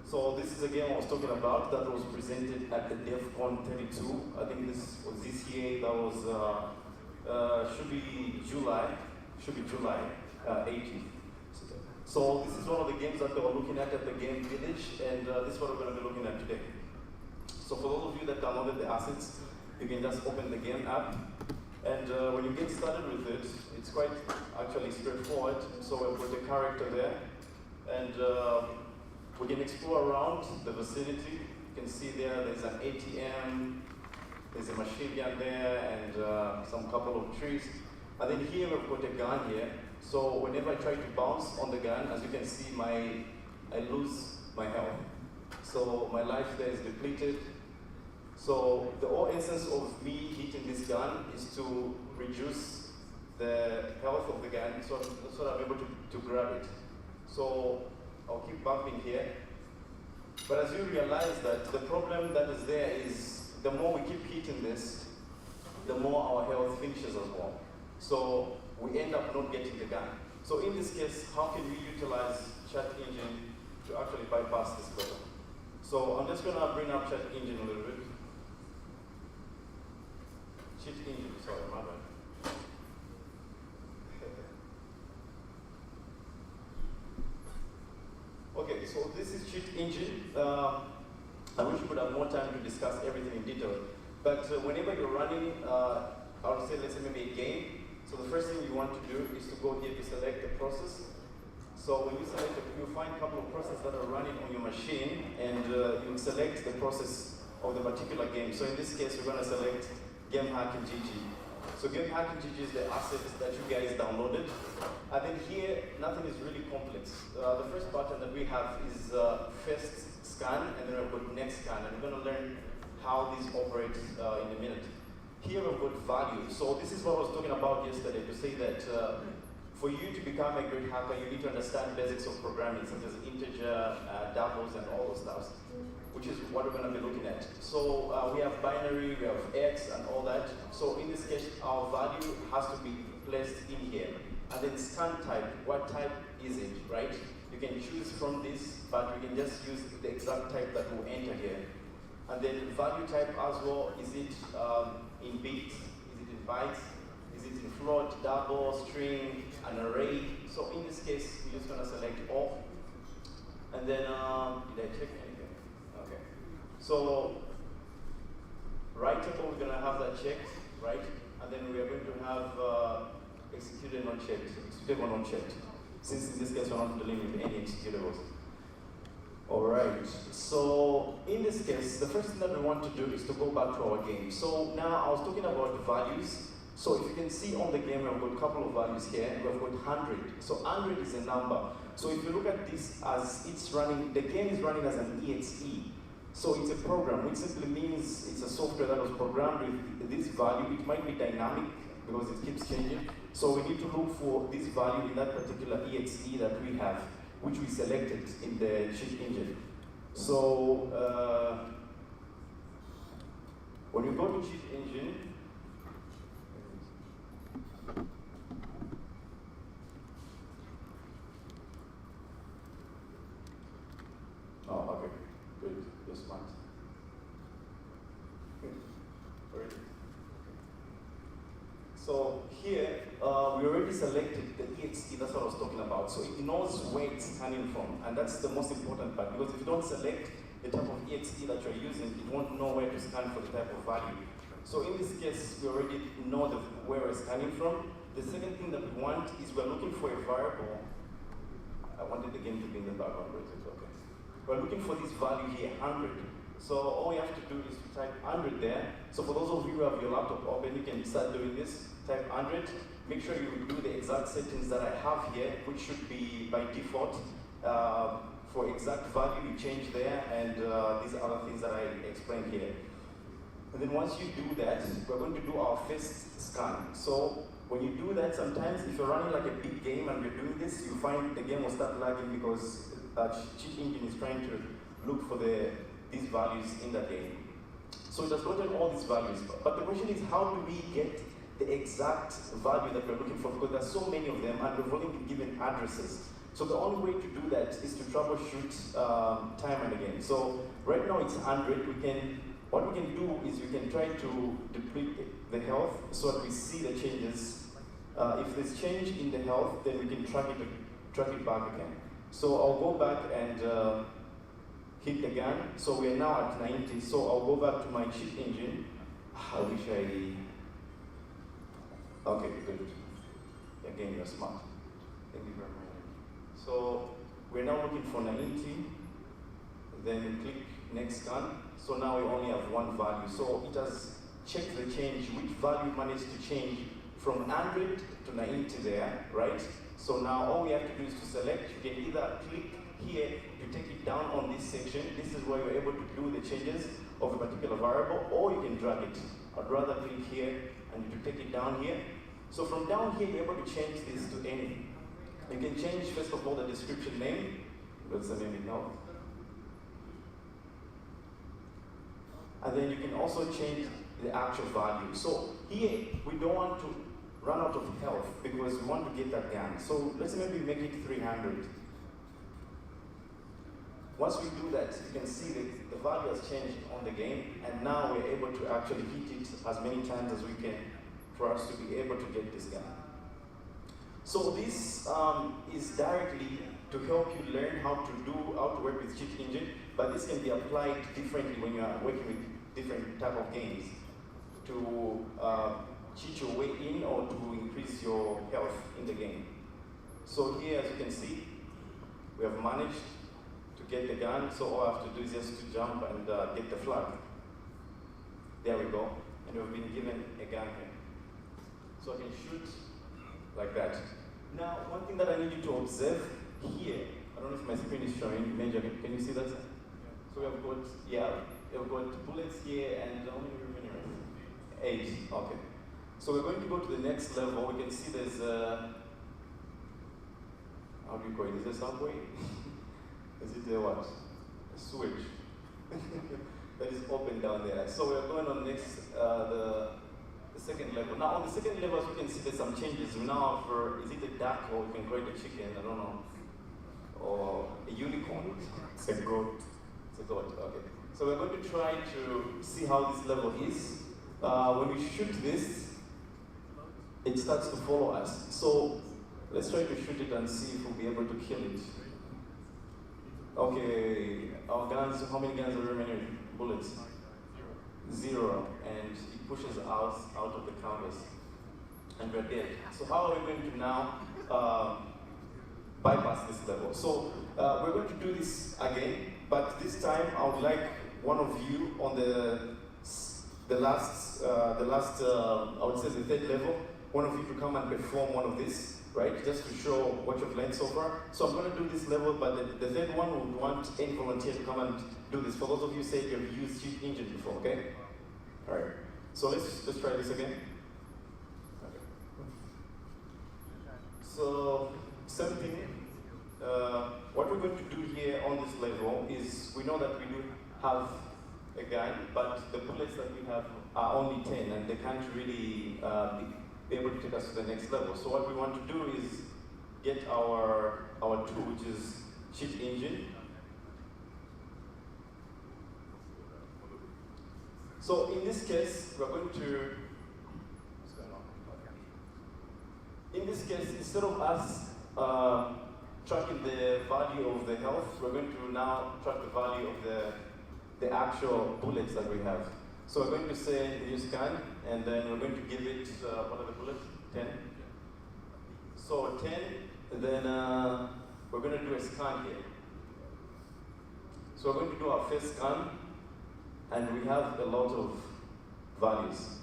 So this is a game I was talking about that was presented at the DEFCON 32. I think this was this year. That was should be July 18th. So this is one of the games that they were looking at the game village, and this is what we're going to be looking at today. So for those of you that downloaded the assets, you can just open the game app, and when you get started with it, it's quite actually straightforward. So we've got a character there, and we can explore around the vicinity. You can see there's an ATM, there's a machine gun there, and some couple of trees. And then here we've got a gun here. So whenever I try to bounce on the gun, as you can see, I lose my health. So my life there is depleted. So the whole essence of me hitting this gun is to reduce the health of the gun so that I'm able to grab it. So I'll keep bumping here. But as you realize that the problem that is there is the more we keep hitting this, the more our health finishes as well. So we end up not getting the gun. So in this case, how can we utilize chat engine to actually bypass this problem? So I'm just going to bring up chat engine a little bit. Cheat engine, sorry, my bad. Okay, so this is cheat engine. I wish we could have more time to discuss everything in detail. But whenever you're running, I would say, let's say maybe a game. So the first thing you want to do is to go here to select the process. So when you select it, you'll find a couple of processes that are running on your machine, and you select the process of the particular game. So in this case, we're going to select Game Hacking GG. So Game Hacking GG is the asset that you guys downloaded. And then here, nothing is really complex. The first button that we have is first scan, and then we've got next scan, and we're going to learn how these operate in a minute. Here we've got value. So this is what I was talking about yesterday, to say that for you to become a great hacker, you need to understand basics of programming, such as integer, doubles, and all those stuff, which is what we're going to be looking at. So we have binary, we have X, and all that. So in this case, our value has to be placed in here. And then scan type, what type is it, right? You can choose from this, but we can just use the exact type that will enter here. And then value type as well, is it in bits, is it in bytes, is it in float, double, string, an array? So in this case, we're just going to select all. And then, did I check anything? Okay. So, writable, we're going to have that checked, right? And then we are going to have executed not checked, executable not checked. Since in this case, we're not dealing with any executables. Alright, so in this case, the first thing that we want to do is to go back to our game. So now I was talking about values. So if you can see on the game, we've got a couple of values here. We've got 100. So 100 is a number. So if you look at this as it's running, the game is running as an EXE. So it's a program, which simply means it's a software that was programmed with this value. It might be dynamic because it keeps changing. So we need to look for this value in that particular EXE that we have, which we selected in the cheat engine. So when you go to cheat engine, oh, okay, good, you're smart. Alright. So here, we already selected the EXE, that's what I was talking about. So it knows where it's coming from, and that's the most important part, because if you don't select the type of EXE that you're using, it won't know where to scan for the type of value. So in this case, we already know where it's coming from. The second thing that we want is we're looking for a variable. I wanted the game to be in the background, but it's okay. We're looking for this value here, 100. So all we have to do is to type 100 there. So for those of you who have your laptop open, you can start doing this. Type 100. Make sure you do the exact settings that I have here, which should be by default. For exact value, you change there, and these are other things that I explained here. And then once you do that, we're going to do our first scan. So when you do that, sometimes if you're running like a big game and you're doing this, you find the game will start lagging because cheat engine is trying to look for these values in the game. So it has gotten all these values, but the question is, how do we get the exact value that we're looking for? Because there's so many of them, and we've only been given addresses. So the only way to do that is to troubleshoot time and again. So right now it's 100. What we can do is we can try to deplete the health so that we see the changes. If there's change in the health, then we can track it back again. So I'll go back and hit the gun. So we are now at 90. So I'll go back to my cheat engine. I wish okay, good. Again, you're smart. Thank you very much. So we're now looking for 90. Then we click next scan. So now we only have one value. So it has checked the change, which value managed to change from 100 to 90 there, right? So now all we have to do is to select. You can either click here to take it down on this section. This is where you're able to do the changes of a particular variable, or you can drag it. I'd rather click here and to take it down here. So from down here, you're able to change this to anything. You can change, first of all, the description name. What's the name now? And then you can also change the actual value. So here, we don't want to run out of health because we want to get that gun. So let's maybe make it 300. Once we do that, you can see that the value has changed on the game, and now we're able to actually hit it as many times as we can for us to be able to get this gun. So this is directly to help you learn how to work with cheat engine, but this can be applied differently when you are working with different type of games to cheat your way in or to increase your health in the game. So here, as you can see, we have managed to get the gun, so all I have to do is just to jump and get the flag. There we go, and we've been given a gun here. So I can shoot like that. Now, one thing that I need you to observe here, I don't know if my screen is showing, Major, can you see that? So we have got, we've got bullets here, and how many remaining? 8, okay. So we're going to go to the next level. We can see there's how do you call it? Is there a subway? Is it a what? A switch. That is open down there. So we're going on next, the second level. Now on the second level, as you can see, there's some changes. We now have, is it a duck or you can call it a chicken? I don't know. Or a unicorn. It's a goat. It's a goat, okay. So we're going to try to see how this level is. When we shoot this, it starts to follow us. So let's try to shoot it and see if we'll be able to kill it. Okay, our guns, how many guns are remaining? Bullets? 0. And it pushes us out of the canvas. And we're dead. So how are we going to now bypass this level? So we're going to do this again, but this time I would like one of you on the last, I would say the third level, one of you to come and perform one of these, right? Just to show what you've learned so far. So I'm going to do this level, but the third one would want any volunteer to come and do this. For those of you who say you've used cheat engine before, okay? All right. So let's try this again. Okay. So same thing. What we're going to do here on this level is we know that we do have a gun, but the bullets that we have are only 10, and they can't really be able to take us to the next level. So what we want to do is get our tool, which is cheat engine. So in this case, we're going to, what's going on? In this case, instead of us tracking the value of the health, we're going to now track the value of the actual bullets that we have. So we're going to say new scan, and then we're going to give it, what are the bullets? 10? So 10, then we're going to do a scan here. So we're going to do our first scan, and we have a lot of values.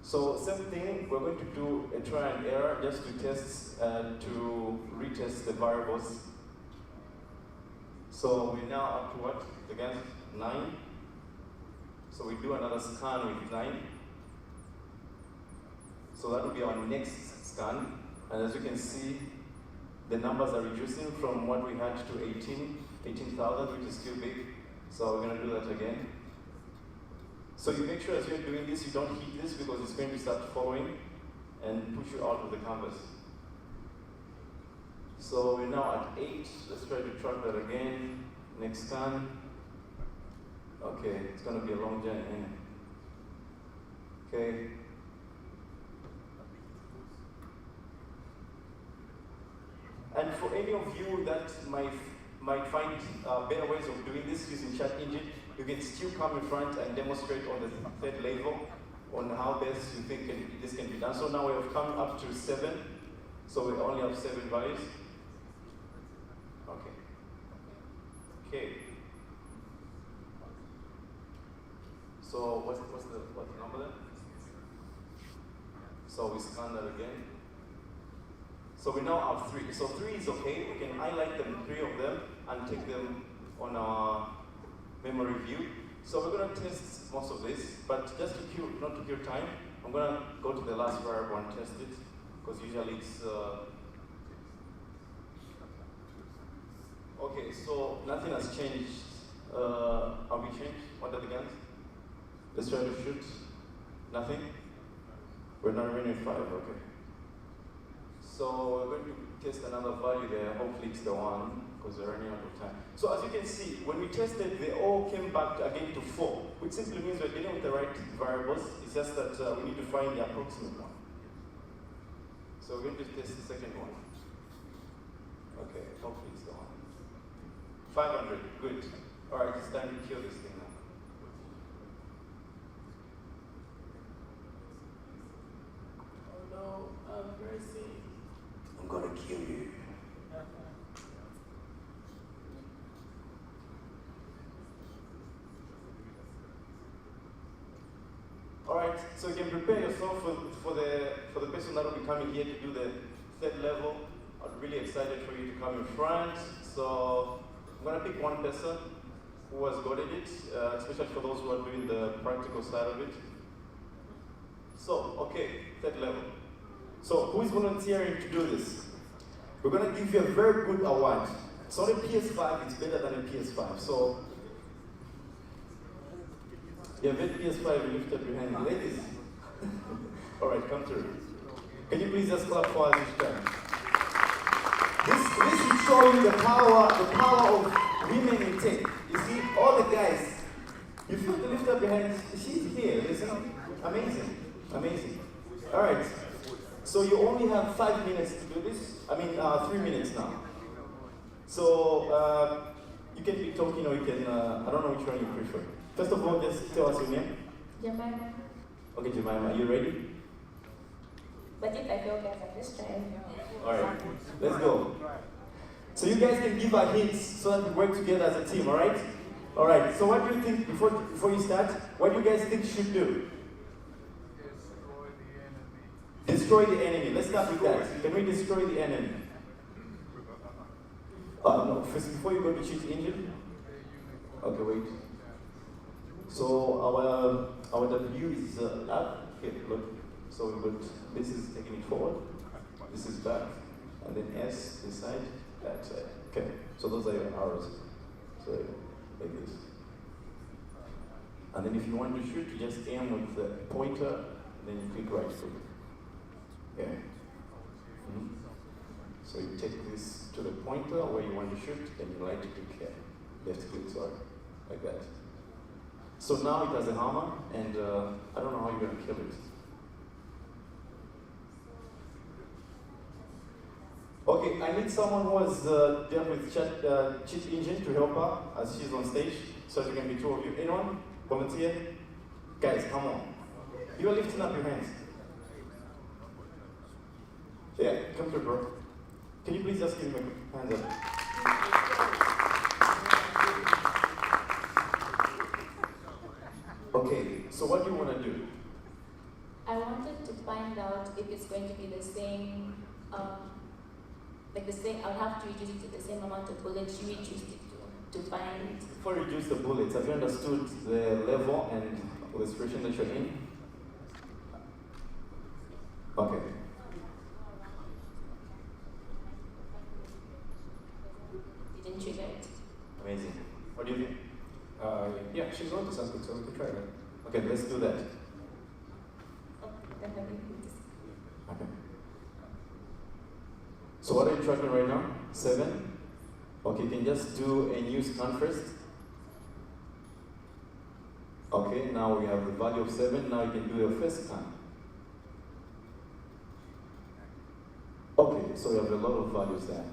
So same thing, we're going to do a try and error just to test, to retest the variables. So we're now up to what? Again, 9. So we do another scan with 9. So that will be our next scan. And as you can see, the numbers are reducing from what we had to 18,000, which is still big. So we're going to do that again. So you make sure as you're doing this, you don't hit this because it's going to start following and push you out of the canvas. So we're now at 8. Let's try to track that again. Next scan. Okay, it's going to be a long journey. Okay. And for any of you that might find better ways of doing this using chat engine, you can still come in front and demonstrate on the third level on how best you think this can be done. So now we have come up to 7. So we only have 7 values. Okay. Okay. So what's the number then? So we scan that again. So we now have 3. So 3 is okay. We can highlight them, 3 of them, and take them on our memory view. So we're going to test most of this, but just not to kill time, I'm going to go to the last variable and test it, because usually it's... Okay, so nothing has changed. Have we changed? What are the guns? Let's try to shoot. Nothing? We're not running 5, okay. So we're going to test another value there. Hopefully it's the 1, because we're running out of time. So as you can see, when we tested, they all came back again to 4, which simply means we're dealing with the right variables. It's just that we need to find the approximate one. So we're going to test the second one. Okay, hopefully it's the 1. 500, good. All right, it's time to kill this thing now. Oh no, have mercy. I'm gonna kill you. All right, so you can prepare yourself for the person that will be coming here to do the third level. I'm really excited for you to come in front. So I'm gonna pick one person who has gotten it, especially for those who are doing the practical side of it. So, okay, third level. So who is volunteering to do this? We're gonna give you a very good award. It's not a PS5, it's better than a PS5. So, you have a PS5, you lift up your hand. Ladies. All right, come through. Can you please just clap for us each time? This will show you the power of women in tech. You see, all the guys, you feel to lift up your hands. She's here, listen. Amazing, amazing. All right, so you only have 5 minutes to do this. 3 minutes now. So you can be talking or you can, I don't know which one you prefer. First of all, just tell us your name. Jemima. Okay, Jemima, are you ready? But if I fail, guys, I'm just trying. Alright, let's go. So you guys can give our hints so that we work together as a team, alright? Alright, so what do you think, before you start, what do you guys think you should do? Destroy the enemy. Let's start with that. Can we destroy the enemy? No, first, before you go to cheat engine. Okay, wait. So our W is up. Okay, look. So we got, this is taking it forward. This is back. And then S, this side, that side. Okay, so those are your arrows. So, like this. And then if you want to shoot, you just aim with the pointer, then you click right click. Okay. So you take this to the pointer where you want to shoot, and you right click here. Left click, sorry. Like that. So now it has a hammer, and I don't know how you're going to kill it. Okay, I need someone who has dealt with cheat engine to help her as she's on stage. So there can be 2 of you. Anyone? Volunteer? Guys, come on. You are lifting up your hands. Yeah, come through, bro. Can you please just give me a hands up? Okay, so what do you want to do? I wanted to find out if it's going to be the same, like the same, I'll have to reduce it to the same amount of bullets you reduced it to find. Before you reduce the bullets, have you understood the level and the situation that you're in? Okay. Didn't trigger it. Amazing. What do you think? Yeah, she's on to something, so we can try that. Okay, let's do that. Oh, then let me put this. Okay. So what are you tracking right now? 7? Okay, you can just do a new scan first. Okay, now we have the value of 7. Now you can do your first scan. Okay, so you have a lot of values there.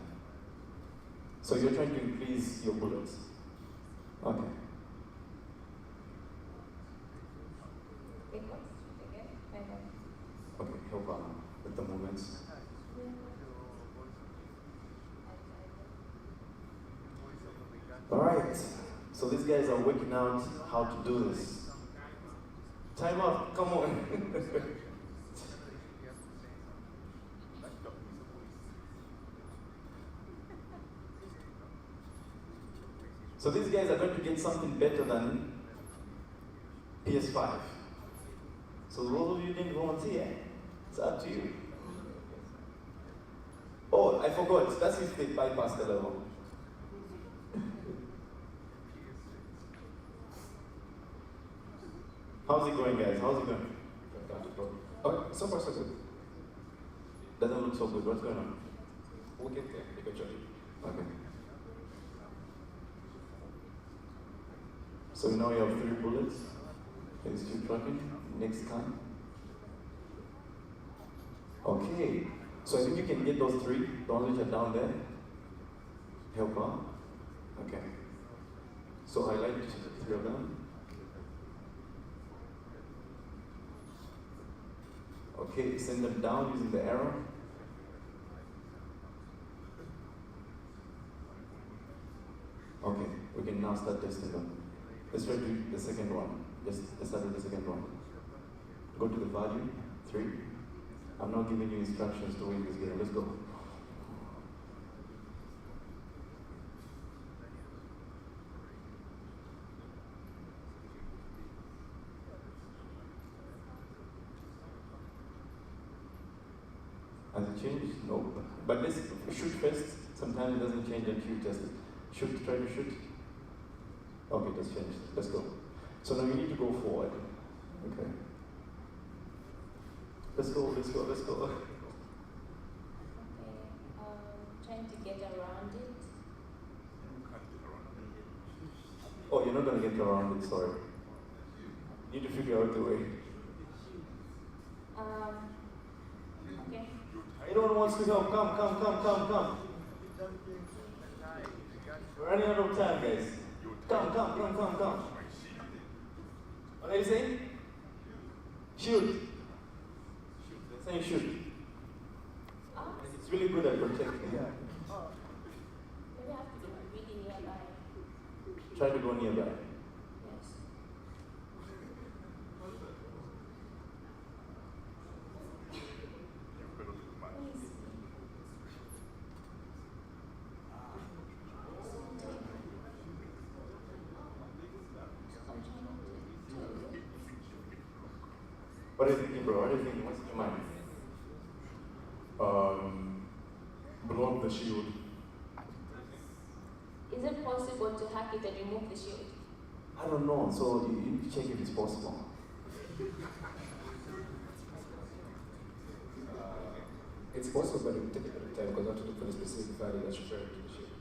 So you're trying to increase your bullets. Okay. Okay, help on with the movements. Alright, so these guys are working out how to do this. Time up, come on. So these guys are going to get something better than PS5. So those of you who didn't volunteer, it's up to you. Oh, I forgot, that's if they bypass the level. How's it going, guys? How's it going? Okay, so far so good. Doesn't look so good. What's going on? We'll get there eventually. Okay. So now you have 3 bullets. Can you still tracking? Next time. Okay. So I think you can get those 3. The ones which are down there. Help out. Okay. So highlight 3 of them. Okay, send them down using the arrow. Okay, we can now start testing them. Let's try to do the second one. Let's start with the second one. Go to the value, 3. I'm not giving you instructions to win this game. Let's go. Has it changed? No. But let's shoot first. Sometimes it doesn't change until you test it. Shoot, try to shoot. Okay, it has changed. Let's go. So now you need to go forward. Okay. Let's go, let's go, let's go. Okay, trying to get around it. Oh, you're not going to get around it, sorry. You need to figure out the way. Okay. Anyone wants to help? Come. We're running out of time, guys. Come. What are you saying? Shoot. Saying shoot. It's really good at protecting. Maybe I have to be really nearby. Try to go nearby. Yes. What are you thinking, bro? What are you thinking? What's in your mind? Block the shield. Is it possible to hack it and remove the shield? I don't know, so you need to check if it's possible. It's possible, but it will take a bit of time because I have to look for the specific value that's referring to the shield.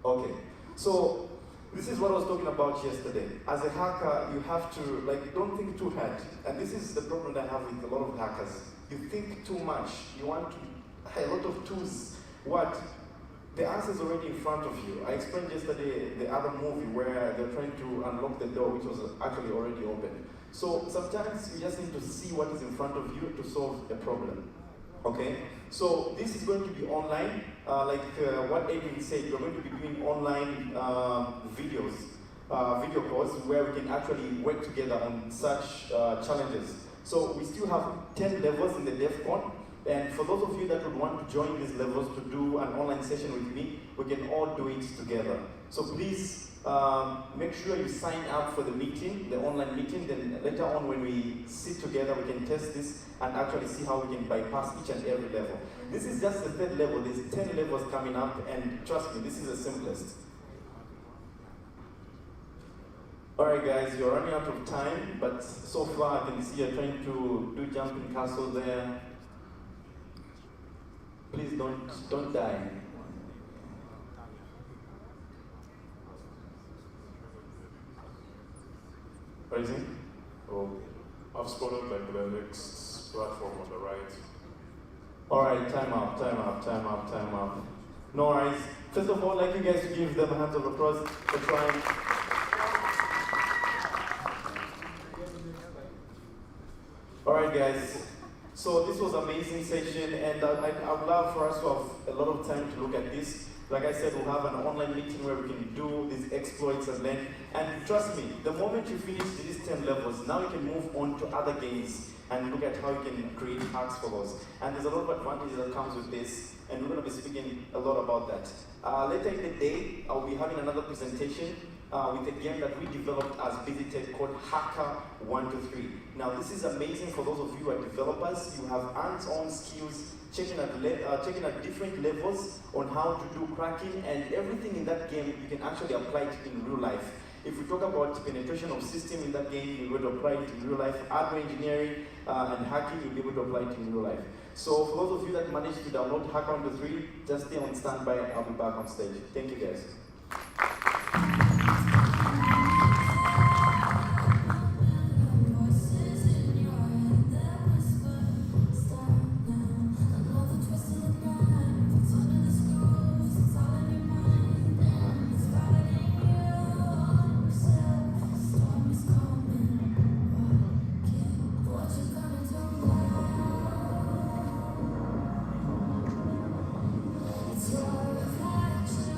Okay, so this is what I was talking about yesterday. As a hacker, you have to, don't think too hard. And this is the problem that I have with a lot of hackers. You think too much. You want a lot of tools. What? The answer is already in front of you. I explained yesterday the other movie where they're trying to unlock the door, which was actually already open. So sometimes you just need to see what is in front of you to solve a problem. Okay? So this is going to be online. What Adrian said, we're going to be doing online video calls where we can actually work together on such challenges. So we still have 10 levels in the DEFCON, and for those of you that would want to join these levels to do an online session with me, we can all do it together. So please make sure you sign up for the meeting, the online meeting, then later on when we sit together we can test this and actually see how we can bypass each and every level. This is just the 3rd level, there's 10 levels coming up, and trust me, this is the simplest. Alright guys, you're running out of time, but so far I can see you're trying to do jumping castle there. Please don't die. What is it? Oh, I've spotted like the next platform on the right. Alright, time out. No worries. First of all, I'd like you guys to give them a hand of applause for trying. Alright guys, so this was an amazing session, and I would love for us to have a lot of time to look at this. Like I said, we'll have an online meeting where we can do these exploits and learn. And trust me, the moment you finish these 10 levels, now you can move on to other games and look at how you can create hacks for those. And there's a lot of advantages that comes with this, and we're going to be speaking a lot about that. Later in the day, I'll be having another presentation with a game that we developed as Busy Tech called Hacker 123. Now this is amazing for those of you who are developers. You have hands-on skills, checking at different levels on how to do cracking, and everything in that game you can actually apply it in real life. If we talk about penetration of system in that game, you'll be able to apply it in real life. Hardware engineering and hacking, you'll be able to apply it in real life. So for those of you that managed to download Hacker 123, just stay on standby. I'll be back on stage. Thank you guys. It's your reflection.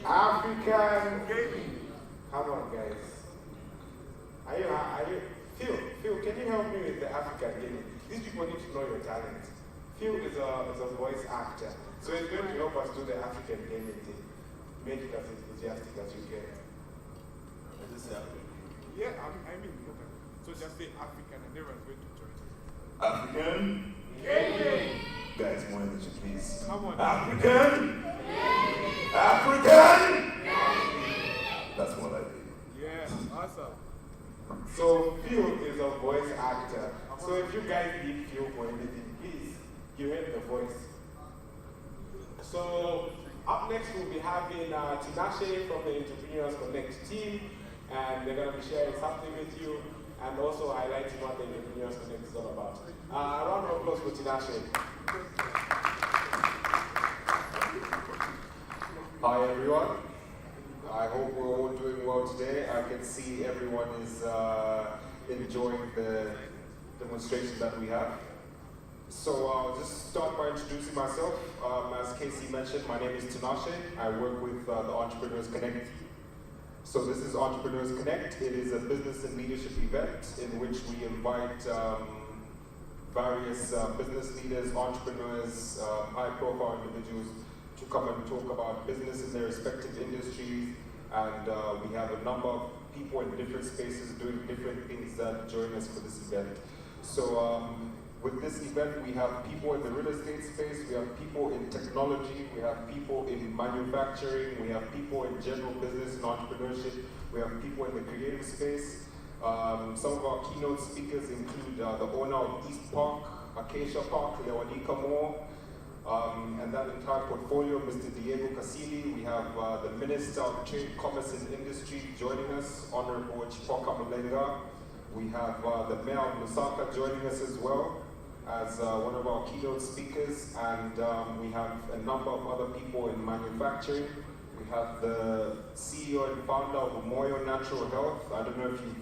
African gaming. Come on, guys. Are you, Phil, can you help me with the African gaming? These people need to know your talent. Phil is a voice actor, so he's going to help us do the African gaming thing. Make it as enthusiastic as you can. Yeah, I mean, look at it. So just say African and everyone's going to join. African? Gaming. Guys, more energy, please. Come on. African? African? That's what I did. Yeah, awesome. So Phil is a voice actor. So if you guys need Phil for anything, please give him the voice. So up next we'll be having Tinashe from the Entrepreneurs Connect team, and they're going to be sharing something with you and also highlighting what the Entrepreneurs Connect is all about. A round of applause for Tinashe. Hi everyone. I hope we're all doing well today. I can see everyone is enjoying the demonstration that we have. So I'll just start by introducing myself. As Casey mentioned, my name is Tinashe. I work with the Entrepreneurs Connect. So this is Entrepreneurs Connect. It is a business and leadership event in which we invite various business leaders, entrepreneurs, high-profile individuals to come and talk about business in their respective industries, and we have a number of people in different spaces doing different things that join us for this event. So with this event, we have people in the real estate space, we have people in technology, we have people in manufacturing, we have people in general business and entrepreneurship, we have people in the creative space. Some of our keynote speakers include the owner of East Park, Acacia Park, Lewanika Moore, and that entire portfolio, Mr. Diego Casili. We have the Minister of Trade, Commerce and Industry joining us, Honorable Chipoka Mulenga. We have the Mayor of Lusaka joining us as well as one of our keynote speakers, and we have a number of other people in manufacturing. We have the CEO and founder of Moyo Natural Health. I don't know if you've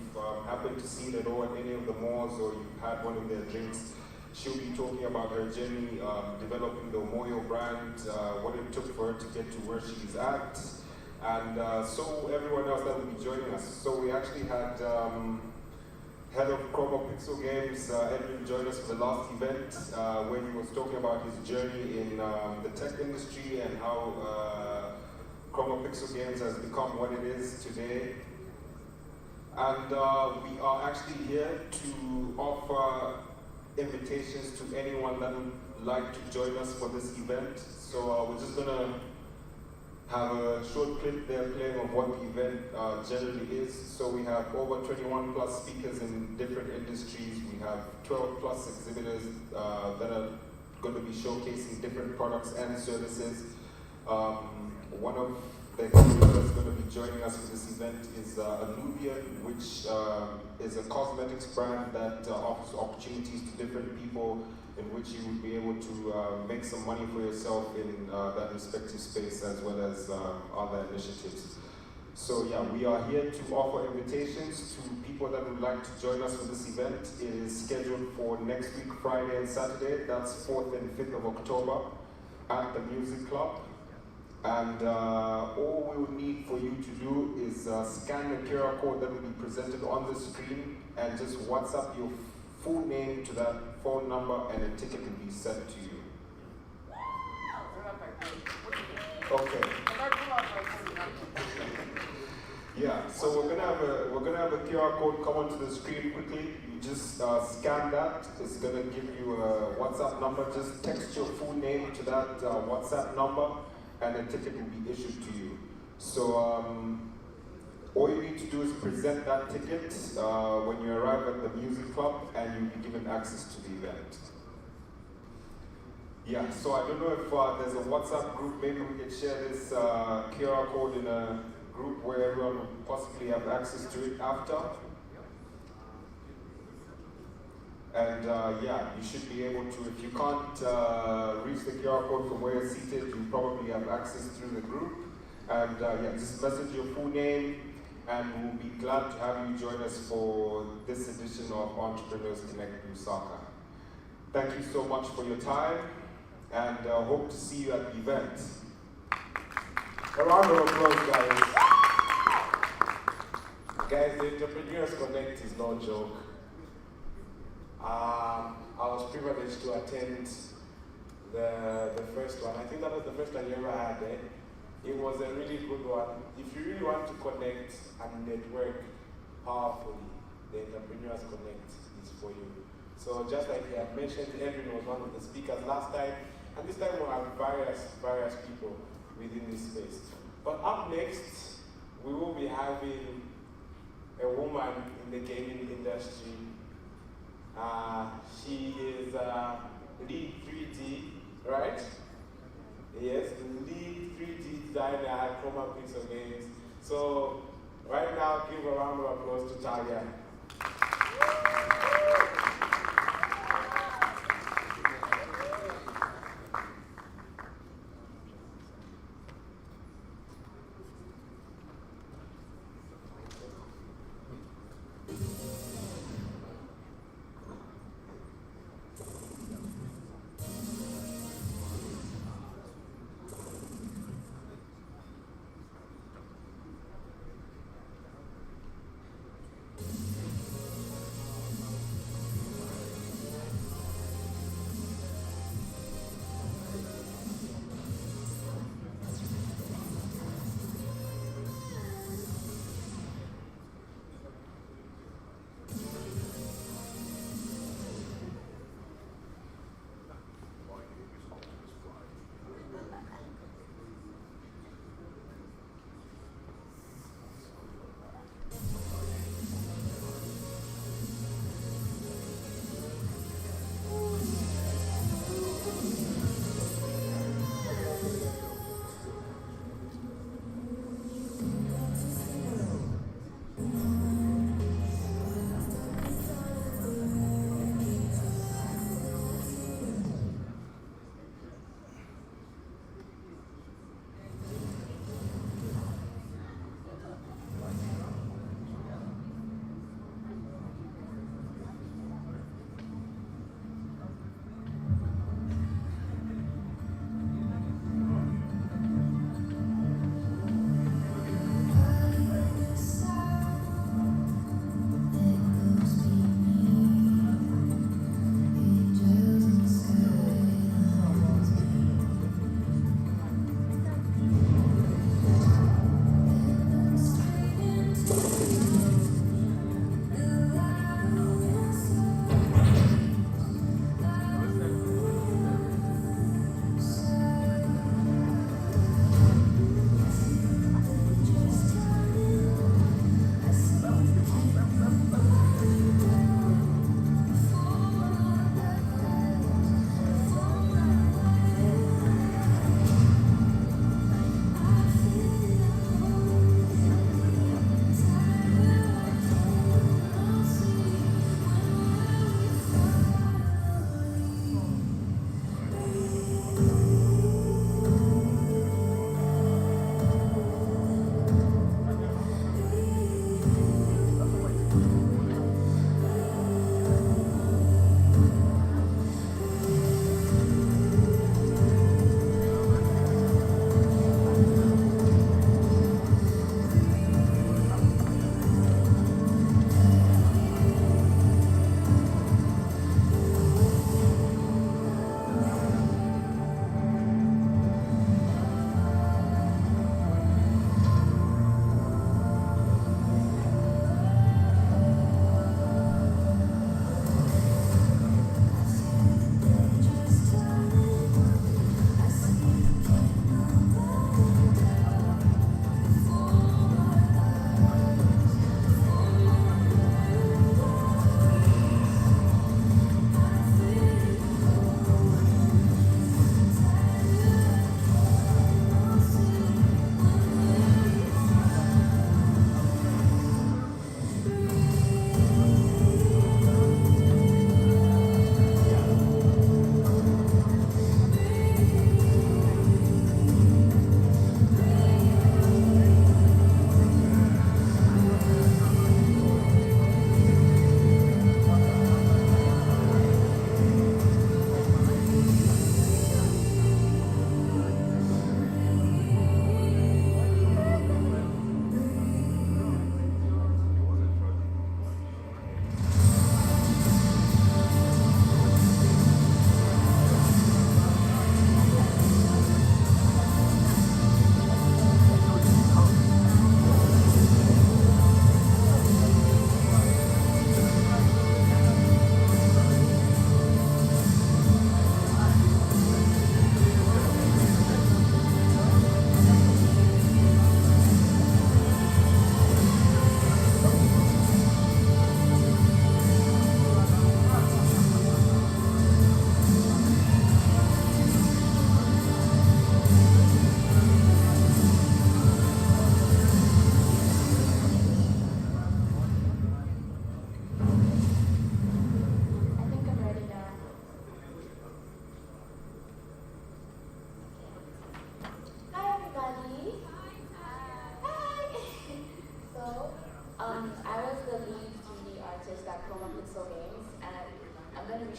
happened to see it at all at any of the malls or you've had one of their drinks. She'll be talking about her journey developing the Moyo brand, what it took for her to get to where she's at, and so everyone else that will be joining us. So we actually had head of Chroma Pixel Games, Edwin, joined us for the last event where he was talking about his journey in the tech industry and how Chroma Pixel Games has become what it is today. And we are actually here to offer invitations to anyone that would like to join us for this event. So we're just gonna have a short clip there playing of what the event generally is. So we have over 21 plus speakers in different industries. We have 12 plus exhibitors that are going to be showcasing different products and services. One of the exhibitors that's going to be joining us for this event is Alluvian, which is a cosmetics brand that offers opportunities to different people in which you would be able to make some money for yourself in that respective space, as well as other initiatives. So yeah, we are here to offer invitations to people that would like to join us for this event. It is scheduled for next week, Friday and Saturday. That's 4th and 5th of October at the Music Club. And all we would need for you to do is scan the QR code that will be presented on the screen and just WhatsApp your full name to that phone number, and a ticket will be sent to you. Okay. Yeah, so we're gonna have a QR code come onto the screen quickly. You just scan that. It's gonna give you a WhatsApp number. Just text your full name to that WhatsApp number, and a ticket will be issued to you. So all you need to do is present that ticket when you arrive at the music club, and you'll be given access to the event. Yeah, so I don't know if there's a WhatsApp group. Maybe we can share this QR code in a group where everyone would possibly have access to it after. And yeah, you should be able to, if you can't reach the QR code from where you're seated, you probably have access through the group. And yeah, just message your full name, and we'll be glad to have you join us for this edition of Entrepreneurs Connect Lusaka. Thank you so much for your time, and hope to see you at the event. A round of applause, guys. Guys, the Entrepreneurs Connect is no joke. I was privileged to attend the first one. I think that was the first one you ever had, eh? It was a really good one. If you really want to connect and network powerfully, the Entrepreneurs Connect is for you. So just like I mentioned, Edwin was one of the speakers last time, and this time we'll have various people within this space. But up next, we will be having a woman in the gaming industry. She is lead 3D, right? Yes, lead 3D designer at Chroma Pixel Games. So right now, give a round of applause to Talia.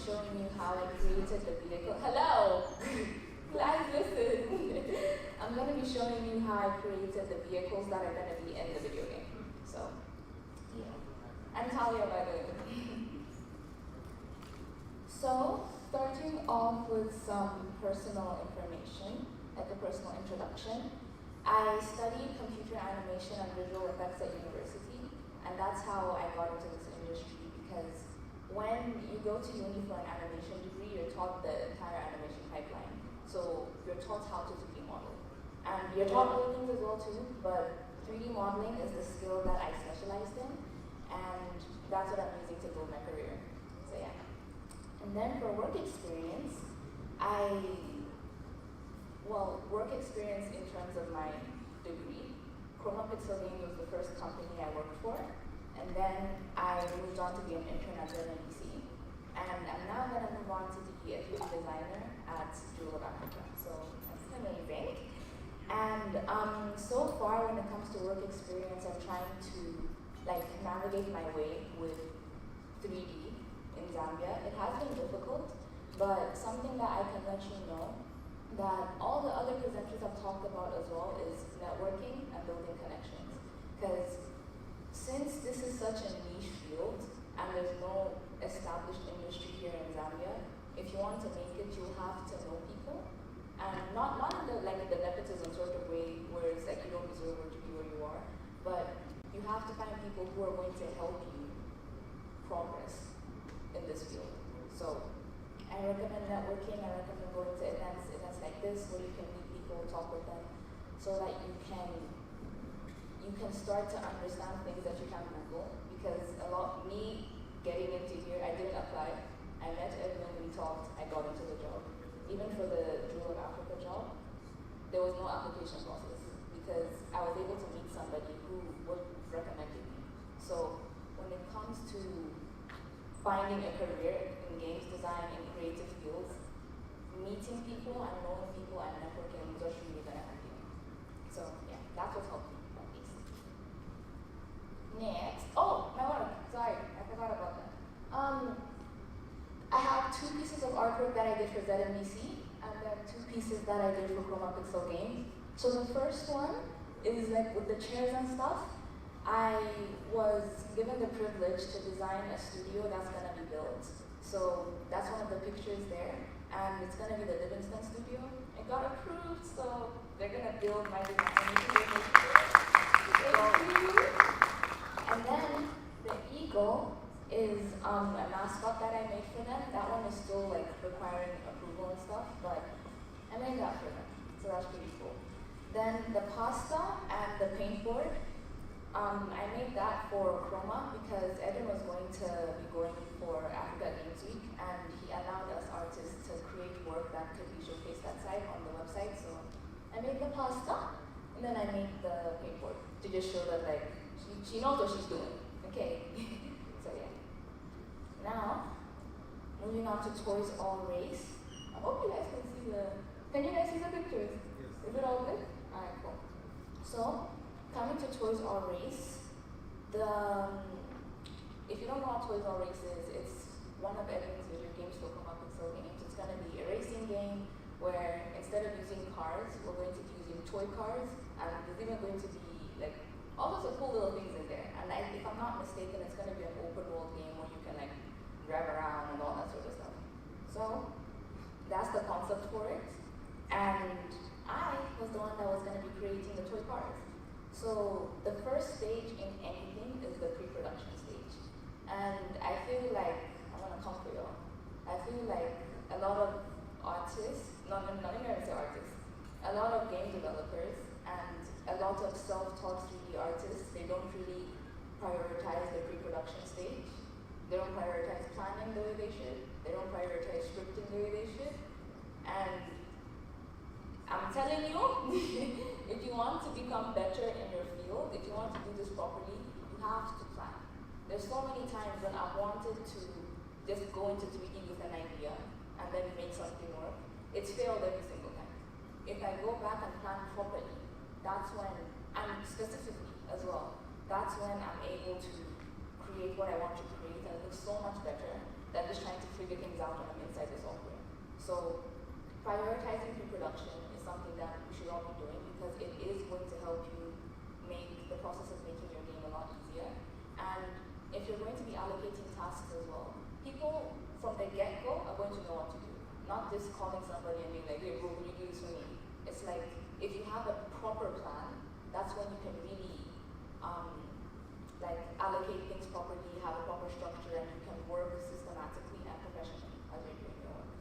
showing you how I created the vehicle. Hello! Guys, listen. I'm going to be showing you how I created the vehicles that are going to be in the video game. So, yeah. I'm Talia, by the way. So, starting off with some personal information, like a personal introduction. I studied computer animation and visual effects at university, and that's how I got into this industry, because when you go to uni for an animation degree, you're taught the entire animation pipeline. So you're taught how to 3D model. And you're taught other things as well too, but 3D modeling is the skill that I specialized in, and that's what I'm using to build my career. So yeah. And then for work experience, work experience in terms of my degree, Chroma Pixel Games was the first company I worked for, and then I moved on to be an intern at UNZA, and I'm now going to move on to be a 3D designer at Jewel of Africa. So that's amazing. And so far, when it comes to work experience, I'm trying to navigate my way with 3D in Zambia. It has been difficult, but something that I can let you know that all the other presenters have talked about as well is networking and building connections. Because since this is such a niche field and there's no established industry here in Zambia, if you want to make it, you have to know people. And not in the nepotism sort of way where it's like you don't deserve to be where you are, but you have to find people who are going to help you progress in this field. So I recommend networking, I recommend going to events like this where you can meet people, talk with them, so that you can start to understand things that you can't Google. Because me getting into here, I didn't apply. I met Edwin, we talked, I got into the job. Even for the Jewel of Africa job, there was no application process because I was able to meet somebody who would recommended me. So when it comes to finding a career in games design and creative fields, meeting people and knowing people and networking is just really gonna help you. So yeah, that's what's helped me at least. Next, my work. Sorry, I forgot about that. I have 2 pieces of artwork that I did for ZNBC, and then 2 pieces that I did for Chroma Pixel Games. So the first one is with the chairs and stuff. I was given the privilege to design a studio that's gonna be built. So that's one of the pictures there, and it's gonna be the Livingston studio. It got approved, so they're gonna build my design. And then the eagle is a mascot that I made for them. That one is still requiring approval and stuff, but I made that for them, so that's pretty cool. Then the pasta and the paintboard, I made that for Chroma because Eden was going to be going for Africa Games Week, and he allowed us artists to create work that could be showcased that side on the website. So I made the pasta, and then I made the paintboard to just show that she knows what she's doing. Okay. So yeah. Now, moving on to Toys All Race. I hope you guys can see can you guys see the pictures? Yes. Is it all good? Alright, cool. So, coming to Toys All Race, if you don't know what Toys All Race is, it's one of Edwin's video games for Chroma Pixel Games. It's going to be a racing game where instead of using cars, we're going to be using toy cars, and there's even going to be all sorts of cool little things in there. And if I'm not mistaken, it's going to be an open world game where you can drive around and all that sort of stuff. So that's the concept for it. And I was the one that was going to be creating the toy cars. So the first stage in anything is the pre-production stage. And I feel like, I want to come for y'all, I feel like a lot of artists, not even artists, a lot of game developers and a lot of self-taught 3D artists, they don't really prioritize the pre-production stage. They don't prioritize planning the way they should. They don't prioritize scripting the way they should. And I'm telling you, if you want to become better in your field, if you want to do this properly, you have to plan. There's so many times when I've wanted to just go into 3D with an idea and then make something work. It's failed every single time. If I go back and plan properly, that's when, and specifically as well, that's when I'm able to create what I want to create, and it looks so much better. than just trying to figure things out when I'm inside the software. So prioritizing pre-production is something that we should all be doing because it is going to help you make the process of making your game a lot easier. And if you're going to be allocating tasks as well, people from the get-go are going to know what to do. Not just calling somebody and being like, hey, bro, will you do this for me? It's like, if you have a proper plan, that's when you can really like allocate things properly, have a proper structure, and you can work systematically and professionally as you're doing your work.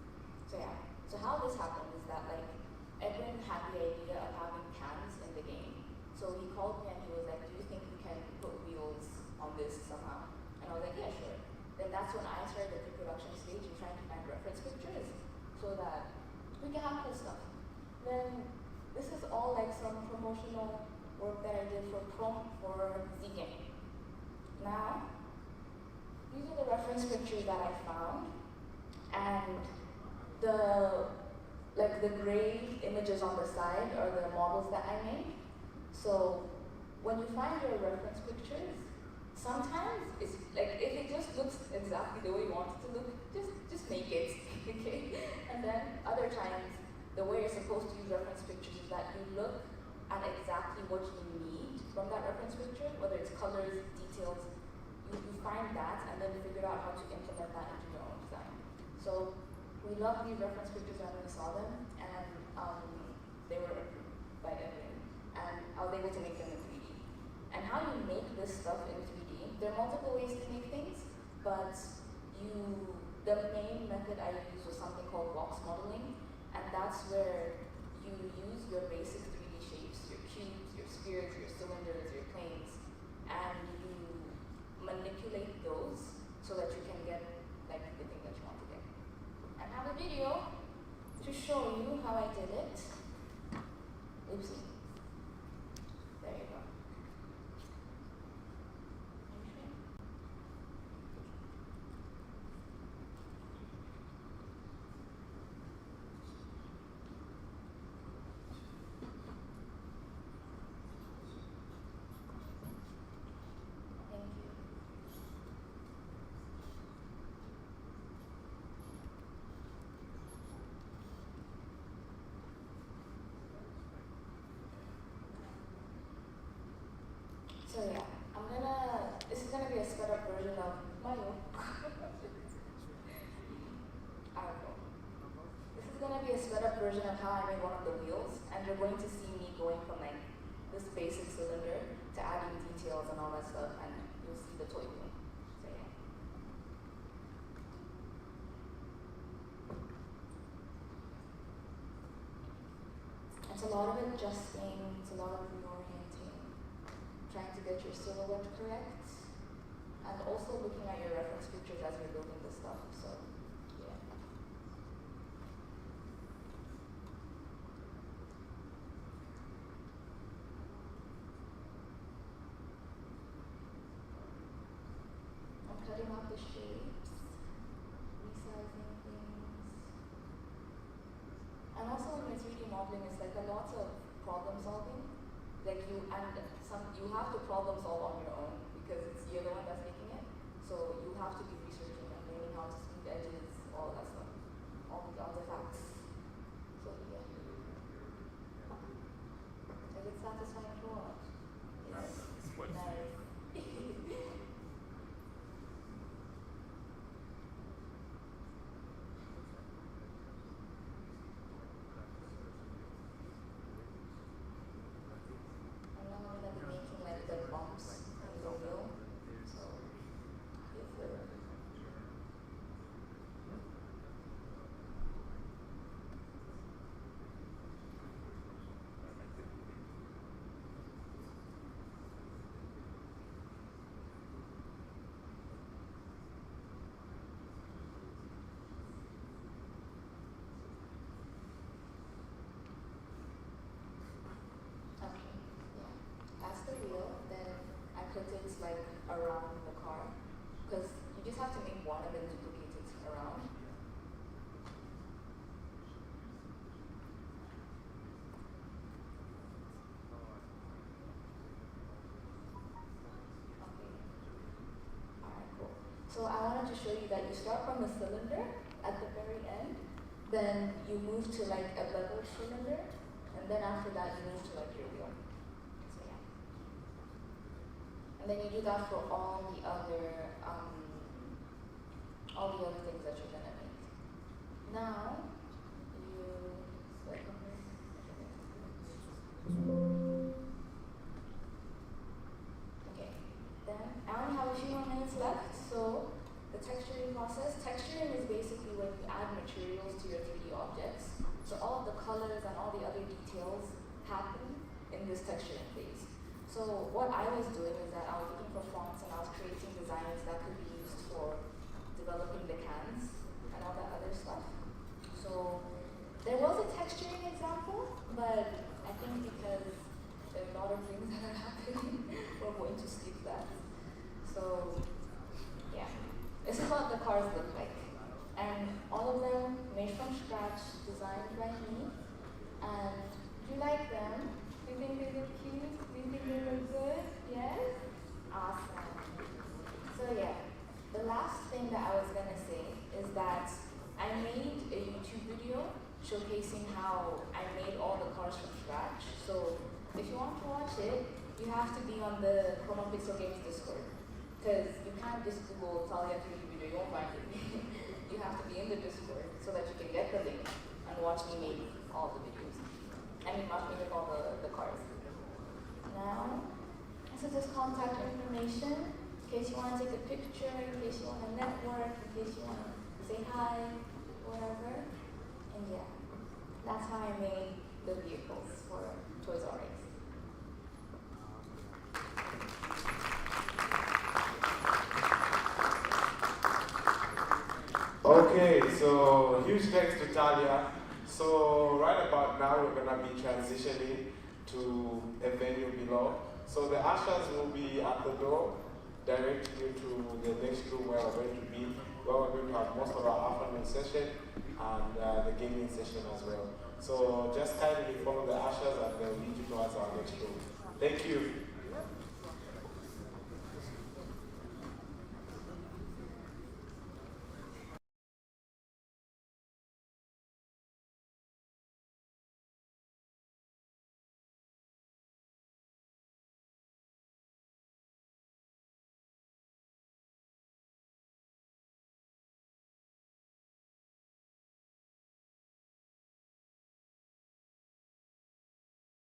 So yeah, so how this happened is that like, Edwin had the idea of having cans in the game. So he called me and he was like, do you think we can put wheels on this somehow? And I was like, yeah, sure. Then that's when I started the pre-production stage and trying to find reference pictures so that we can have cool stuff. Then this is all like some promotional work that I did for Z-Game. Now, these are the reference pictures that I found, and the gray images on the side are the models that I made. So when you find your reference pictures, sometimes it's like if it just looks exactly the way you want it to look, just make it, okay? And then other times, the way you're supposed to use reference pictures is that you look at exactly what you need from that reference picture, whether it's colors, details, you find that and then figure out how to implement that into your own design. So we loved these reference pictures when we saw them, and they were approved by Edwin, and I was able to make them in 3D. And how you make this stuff in 3D, there are multiple ways to make things, but the main method I used was something called box modeling, and that's where you use your basic 3D shapes, your cubes, your spheres, your cylinders, your planes, and you manipulate those so that you can get like the thing that you want to get. And I have a video to show you how I did it. Oopsie. There you go. So yeah, this is gonna be a sped up version of Mario. This is gonna be a sped up version of how I made one of the wheels, and you're going to see me going from like this basic cylinder to adding details and all that stuff, and you'll see the toy wheel. So yeah. It's a lot of adjusting, it's a lot of reorienting, trying to get your silhouette correct, and also looking at your reference pictures as you're building this stuff. So, yeah. I'm cutting out the shapes, resizing things. And also when you're 3D modeling, it's like a lot of problem solving. Like you have to problem solve on your own because you're the one that's making it. So you have to be researching and learning how to smooth edges, all that stuff, all the artifacts. So yeah. Is it satisfying to watch? Yes. Nice. Like around the car, because you just have to make one and then duplicate it around. Okay. Alright, cool. So So I wanted to show you that you start from the cylinder at the very end, then you move to like a level cylinder, and then after that you move to like your wheel. So yeah. And then you do that for all the other things that you're gonna make. Now you select on this. Okay. Then I only have a few more minutes left, so the texturing process. Texturing is basically when you add materials to your 3D objects. So all of the colors and all the other details happen in this texturing phase. So what I was doing is that I was looking for fonts and I was creating designs that could be used for developing the cans and all that other stuff. So there was a texturing example, but I think because there are a lot of things that are happening, we're going to skip that. So yeah, this is what the cars look like. And all of them made from scratch, designed by me. And do you like them? Do you think they look cute? Do you think they look good? Yes? Awesome. So yeah, the last thing that I was gonna say is that I made a YouTube video showcasing how I made all the cars from scratch. So if you want to watch it, you have to be on the Chroma Pixel Games Discord. Because you can't just Google Talia 3D video, you won't find it. You have to be in the Discord so that you can get the link and watch me make all the videos. I mean, watch me make all the cars. Now, this is just contact information in case you want to take a picture, in case you want to network, in case you want to say hi, whatever. And yeah, that's how I made the vehicles for Toys R Us. Okay, so huge thanks to Talia. So right about now we're gonna be transitioning to a venue below. So the ushers will be at the door, directing you to the next room where we're going to be, where we're going to have most of our afternoon session and the gaming session as well. So just kindly follow the ushers and they'll lead you towards our next room. Thank you.